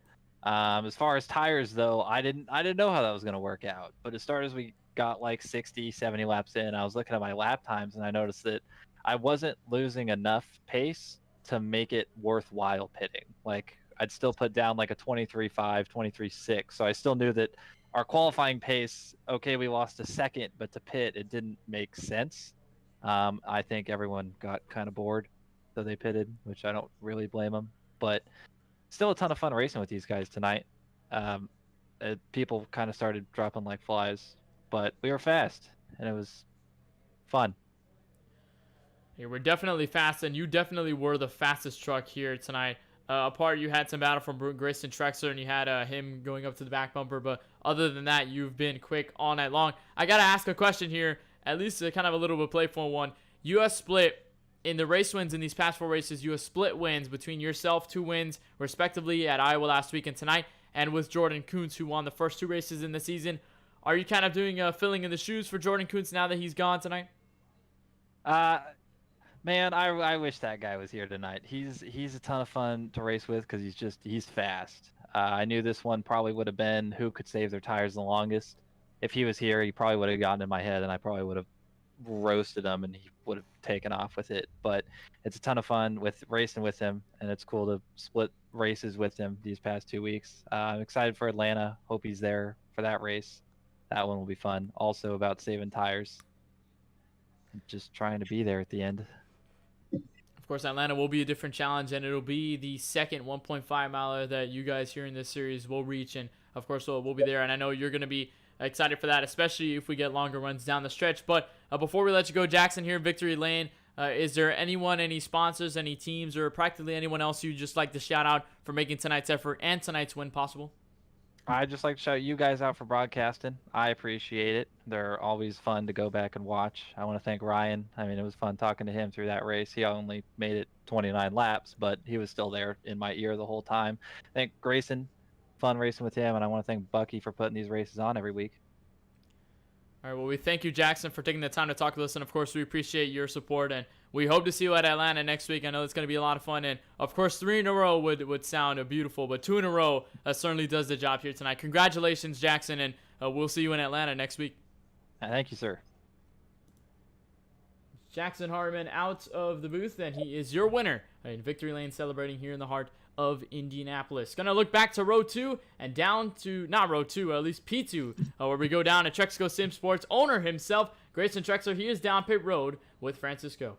As far as tires, though, I didn't know how that was going to work out. But as far as we got like 60, 70 laps in, I was looking at my lap times, and I noticed that I wasn't losing enough pace to make it worthwhile pitting. Like, I'd still put down like a 23.5, 23.6. So I still knew that our qualifying pace, okay, we lost a second, but to pit, it didn't make sense. I think everyone got kind of bored, so they pitted, which I don't really blame them. But still a ton of fun racing with these guys tonight. People kind of started dropping like flies, but we were fast, and it was fun. You were definitely fast, and you definitely were the fastest truck here tonight. Apart, you had some battle from Grayson Trexler, and you had him going up to the back bumper. But other than that, you've been quick all night long. I got to ask a question here, at least kind of a little bit playful one. You have split in the race wins in these past 4 races. You have split wins between yourself, 2 wins, respectively, at Iowa last week and tonight, and with Jordan Kuntz, who won the first 2 races in the season. Are you kind of doing filling in the shoes for Jordan Kuntz now that he's gone tonight? Man, I wish that guy was here tonight. He's a ton of fun to race with because he's fast. I knew this one probably would have been who could save their tires the longest. If he was here, he probably would have gotten in my head, and I probably would have roasted him, and he would have taken off with it. But it's a ton of fun with racing with him, and it's cool to split races with him these past 2 weeks. I'm excited for Atlanta. Hope he's there for that race. That one will be fun. Also about saving tires. Just trying to be there at the end. Of course, Atlanta will be a different challenge, and it'll be the second 1.5 miler that you guys here in this series will reach. And of course, we'll be there. And I know you're going to be excited for that, especially if we get longer runs down the stretch. But before we let you go, Jackson, here in Victory Lane, is there anyone, any sponsors, any teams, or practically anyone else you'd just like to shout out for making tonight's effort and tonight's win possible? I'd just like to shout you guys out for broadcasting. I appreciate it. They're always fun to go back and watch. I want to thank Ryan. I mean, it was fun talking to him through that race. He only made it 29 laps, but he was still there in my ear the whole time. Thank Grayson. Fun racing with him, and I want to thank Bucky for putting these races on every week. All right, well, we thank you, Jackson, for taking the time to talk with us, and of course, we appreciate your support, and we hope to see you at Atlanta next week. I know it's going to be a lot of fun, and of course, 3 in a row would sound beautiful, but 2 in a row certainly does the job here tonight. Congratulations, Jackson, and we'll see you in Atlanta next week. Thank you, sir. Jackson Hartman out of the booth, and he is your winner in Victory Lane, celebrating here in the heart of Indianapolis. Gonna look back to row 2 and down to, not row 2, at least P2, where we go down to Trexco Sim Sports owner himself, Grayson Trexler. He is down pit road with Francisco.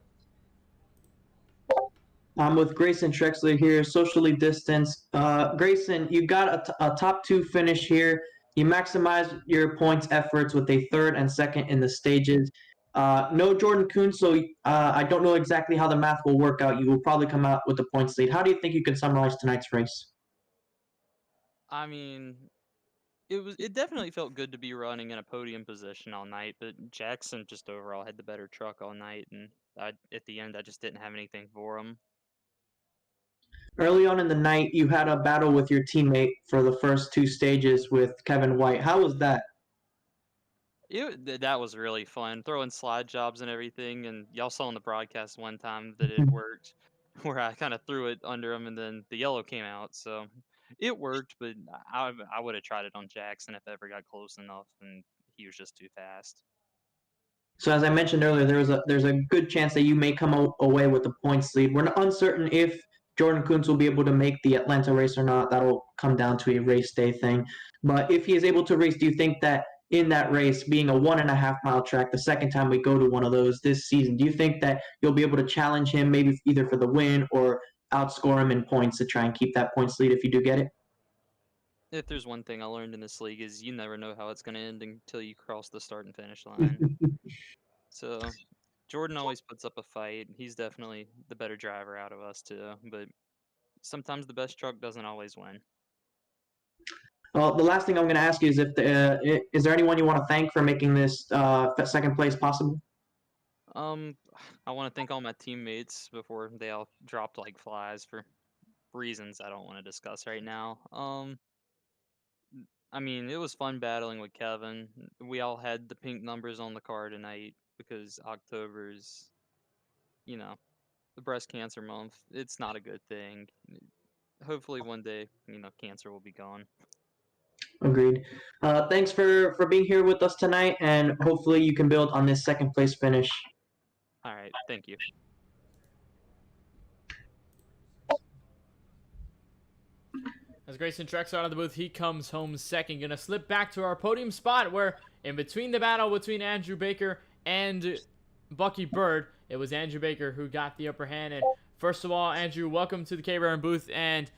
I'm with Grayson Trexler here, socially distanced. Grayson, you got a top 2 finish here. You maximize your points efforts with a 3rd and 2nd in the stages. No Jordan Kuntz, so I don't know exactly how the math will work out. You will probably come out with the points lead. How do you think you can summarize tonight's race? I mean, it definitely felt good to be running in a podium position all night, but Jackson just overall had the better truck all night, and at the end I just didn't have anything for him. Early on in the night, you had a battle with your teammate for the first 2 stages with Kevin White. How was that? That was really fun, throwing slide jobs and everything, and y'all saw on the broadcast one time that it worked, where I kind of threw it under him, and then the yellow came out, so it worked, but I would have tried it on Jackson if I ever got close enough, and he was just too fast. So as I mentioned earlier, there's a good chance that you may come away with the points lead. We're uncertain if Jordan Kuntz will be able to make the Atlanta race or not, that'll come down to a race day thing. But if he is able to race, do you think that in that race, being a 1.5 mile track, the second time we go to one of those this season, do you think that you'll be able to challenge him maybe either for the win or outscore him in points to try and keep that points lead if you do get it? If there's one thing I learned in this league is you never know how it's going to end until you cross the start and finish line. So Jordan always puts up a fight. He's definitely the better driver out of us too, but sometimes the best truck doesn't always win. Well, the last thing I'm going to ask you is is there anyone you want to thank for making this second place possible? I want to thank all my teammates before they all dropped like flies for reasons I don't want to discuss right now. I mean, it was fun battling with Kevin. We all had the pink numbers on the car tonight because October's, the breast cancer month. It's not a good thing. Hopefully one day, cancer will be gone. Agreed. Thanks for being here with us tonight, and hopefully you can build on this second place finish. All right, thank you. As Grayson treks out of the booth, he comes home second. Gonna slip back to our podium spot where, in between the battle between Andrew Baker and Bucky Bird, it was Andrew Baker who got the upper hand. And first of all, Andrew, welcome to the KBRN booth, and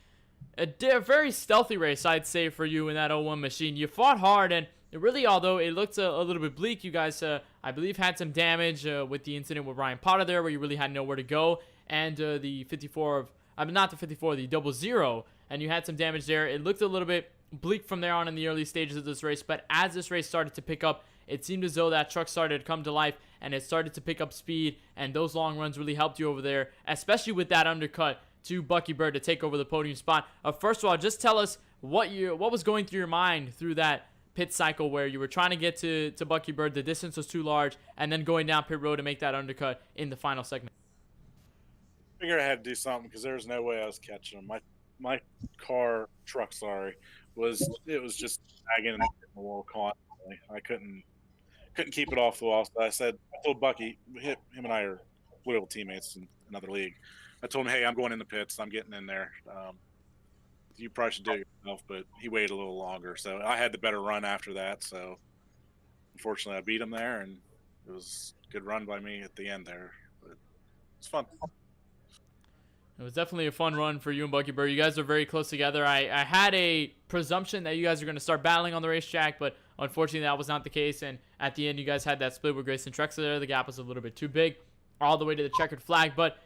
a very stealthy race, I'd say, for you in that 01 machine. You fought hard, and really, although it looked a little bit bleak, you guys, I believe, had some damage with the incident with Ryan Potter there, where you really had nowhere to go, and the 54 of, I mean, not the 54, the 00, and you had some damage there. It looked a little bit bleak from there on in the early stages of this race, but as this race started to pick up, it seemed as though that truck started to come to life, and it started to pick up speed, and those long runs really helped you over there, especially with that undercut to Bucky Bird to take over the podium spot. First of all, just tell us what was going through your mind through that pit cycle where you were trying to get to Bucky Bird, the distance was too large, and then going down pit road to make that undercut in the final segment. I figured I had to do something because there was no way I was catching him. My truck, was just sagging and hitting the wall constantly. I couldn't keep it off the wall. So I told Bucky, him and I are loyal teammates in another league. I told him, hey, I'm going in the pits. I'm getting in there. You probably should do it yourself, but he waited a little longer. So I had the better run after that. So unfortunately, I beat him there, and it was a good run by me at the end there. But it's fun. It was definitely a fun run for you and Bucky Bird. You guys are very close together. I had a presumption that you guys are going to start battling on the racetrack, but unfortunately that was not the case. And at the end, you guys had that split with Grayson Trexler there. The gap was a little bit too big all the way to the checkered flag. But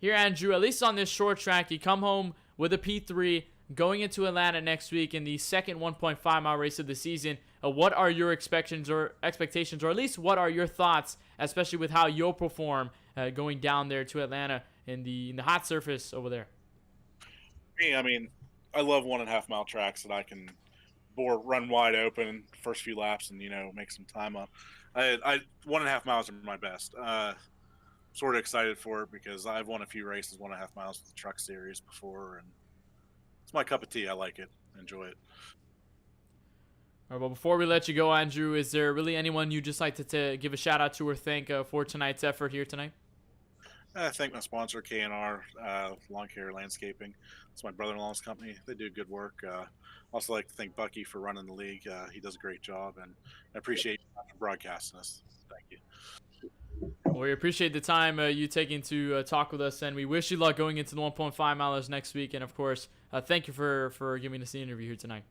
here, Andrew, at least on this short track, you come home with a P3 going into Atlanta next week in the second 1.5 mile race of the season. What are your expectations, or at least what are your thoughts, especially with how you'll perform going down there to Atlanta in the hot surface over there? Me, I mean, I love 1.5 mile tracks that I can run wide open first few laps and make some time up. 1.5 miles are my best. Sort of excited for it because I've won a few races 1.5 miles with the truck series before, and it's my cup of tea. I like it, enjoy it. All right, well, before we let you go, Andrew, is there really anyone you'd just like to give a shout out to or thank for tonight's effort here tonight? I thank my sponsor, K&R Lawn Care Landscaping. It's my brother-in-law's company. They do good work. Also like to thank Bucky for running the league. He does a great job, and I appreciate you for broadcasting us. Thank you. Well, we appreciate the time you taking to talk with us, and we wish you luck going into the 1.5 milers next week. And of course, thank you for giving us the interview here tonight.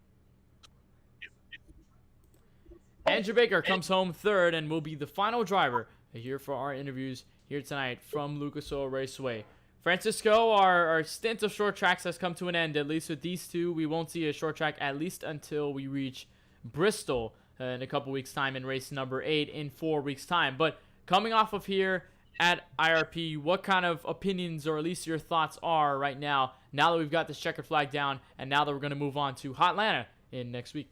Andrew Baker comes home third and will be the final driver here for our interviews here tonight from Lucas Oil Raceway. Francisco, our stint of short tracks has come to an end. At least with these two, we won't see a short track at least until we reach Bristol in a couple weeks' time in race number 8 in 4 weeks' time. But coming off of here at IRP, what kind of opinions or at least your thoughts are right now that we've got this checkered flag down and now that we're going to move on to Hotlanta in next week?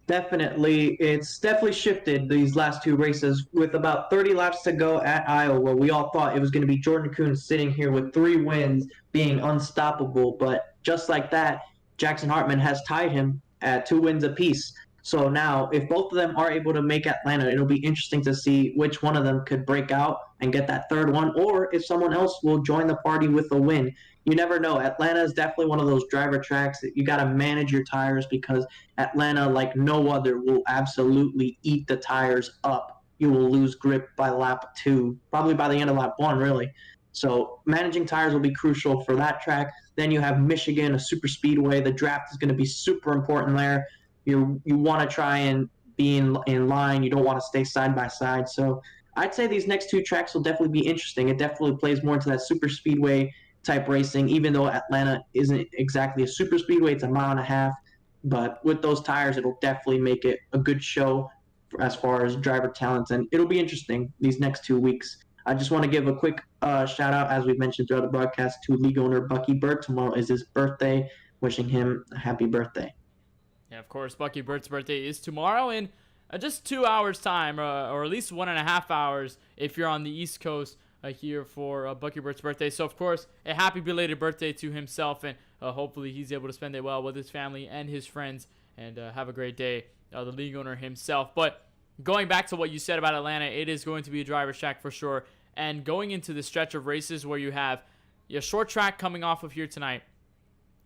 Definitely, it's definitely shifted these last two races with about 30 laps to go at Iowa. We all thought it was going to be Jordan Kuntz sitting here with 3 wins, being unstoppable. But just like that, Jackson Hartman has tied him at 2 wins apiece. So now, if both of them are able to make Atlanta, it'll be interesting to see which one of them could break out and get that third one, or if someone else will join the party with a win. You never know. Atlanta is definitely one of those driver tracks that you got to manage your tires, because Atlanta, like no other, will absolutely eat the tires up. You will lose grip by lap 2, probably by the end of lap 1, really. So managing tires will be crucial for that track. Then you have Michigan, a super speedway. The draft is going to be super important there. You want to try and be in line. You don't want to stay side by side. So I'd say these next 2 tracks will definitely be interesting. It definitely plays more into that super speedway type racing, even though Atlanta isn't exactly a super speedway. It's a 1.5 miles. But with those tires, it'll definitely make it a good show as far as driver talents. And it'll be interesting these next 2 weeks. I just want to give a quick shout out, as we mentioned throughout the broadcast, to league owner Bucky Burt. Tomorrow is his birthday. Wishing him a happy birthday. Yeah, of course, Bucky Burt's birthday is tomorrow in just 2 hours' time, or at least 1.5 hours if you're on the East Coast here for Bucky Burt's birthday. So, of course, a happy belated birthday to himself, and hopefully he's able to spend it well with his family and his friends, and have a great day, the league owner himself. But going back to what you said about Atlanta, it is going to be a driver's track for sure. And going into the stretch of races where you have your short track coming off of here tonight,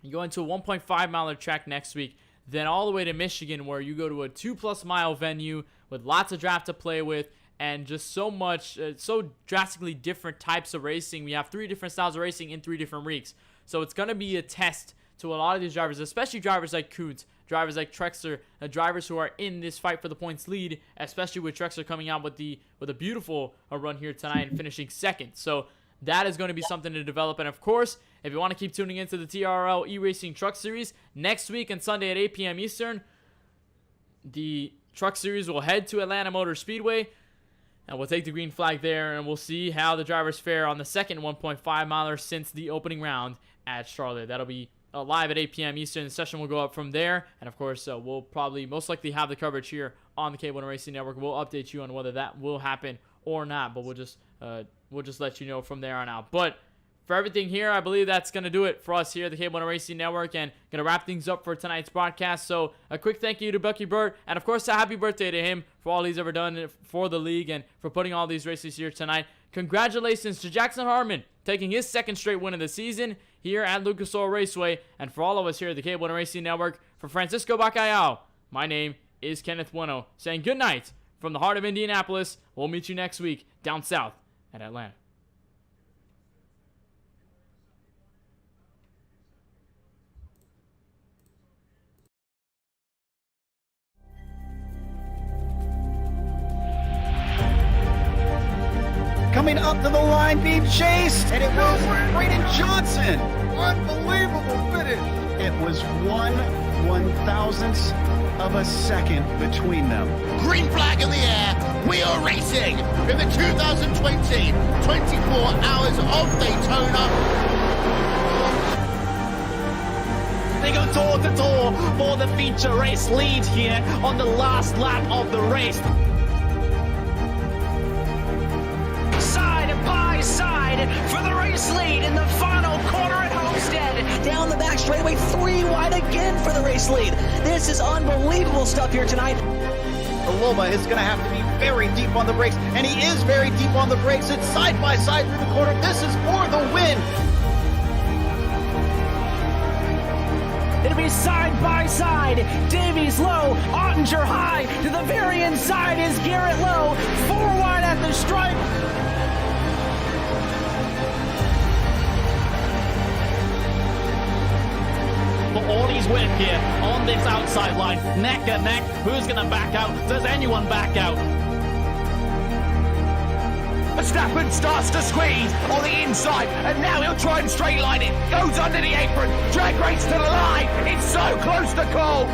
you go into a 1.5 mile track next week, then all the way to Michigan, where you go to a 2+ mile venue with lots of draft to play with, and just so much, so drastically different types of racing. We have 3 different styles of racing in 3 different weeks. So it's going to be a test to a lot of these drivers, especially drivers like Kuntz, drivers like Trexler, drivers who are in this fight for the points lead, especially with Trexler coming out with a beautiful run here tonight and finishing second. So that is going to be something to develop. And of course, if you want to keep tuning into the TRRL eRacing Truck Series, next week on Sunday at 8 p.m. Eastern, the Truck Series will head to Atlanta Motor Speedway, and we'll take the green flag there, and we'll see how the drivers fare on the second 1.5 miler since the opening round at Charlotte. That'll be live at 8 p.m. Eastern. The session will go up from there, and of course, we'll probably most likely have the coverage here on the KBueno Racing Network. We'll update you on whether that will happen or not, but we'll just let you know from there on out. But for everything here, I believe that's going to do it for us here at the KBueno Racing Network, and going to wrap things up for tonight's broadcast. So a quick thank you to Bucky Burt, and of course a happy birthday to him for all he's ever done for the league and for putting all these races here tonight. Congratulations to Jackson Hartman taking his 2nd straight win of the season here at Lucas Oil Raceway. And for all of us here at the KBueno Racing Network, for Francisco Bacallao, my name is Kenneth Bueno, saying good night from the heart of Indianapolis. We'll meet you next week down south at Atlanta. Coming up to the line, being chased, and it was Braden Johnson. Unbelievable finish. It was 1/1000th of a second between them. Green flag in the air. We are racing in the 2020 24 Hours of Daytona. They go toe to toe for the feature race lead here on the last lap of the race. Side for the race lead in the final corner at Homestead. Down the back straightaway, 3 wide again for the race lead. This is unbelievable stuff here tonight. Loma is going to have to be very deep on the brakes, and he is very deep on the brakes. It's side by side through the corner. This is for the win. It'll be side by side. Davies low, Ottinger high. To the very inside is Garrett low. 4 wide at the stripe. For all his work here on this outside line, neck and neck. Who's going to back out? Does anyone back out? Verstappen starts to squeeze on the inside, and now he'll try and straight line it. Goes under the apron. Drag race to the line. It's so close to call.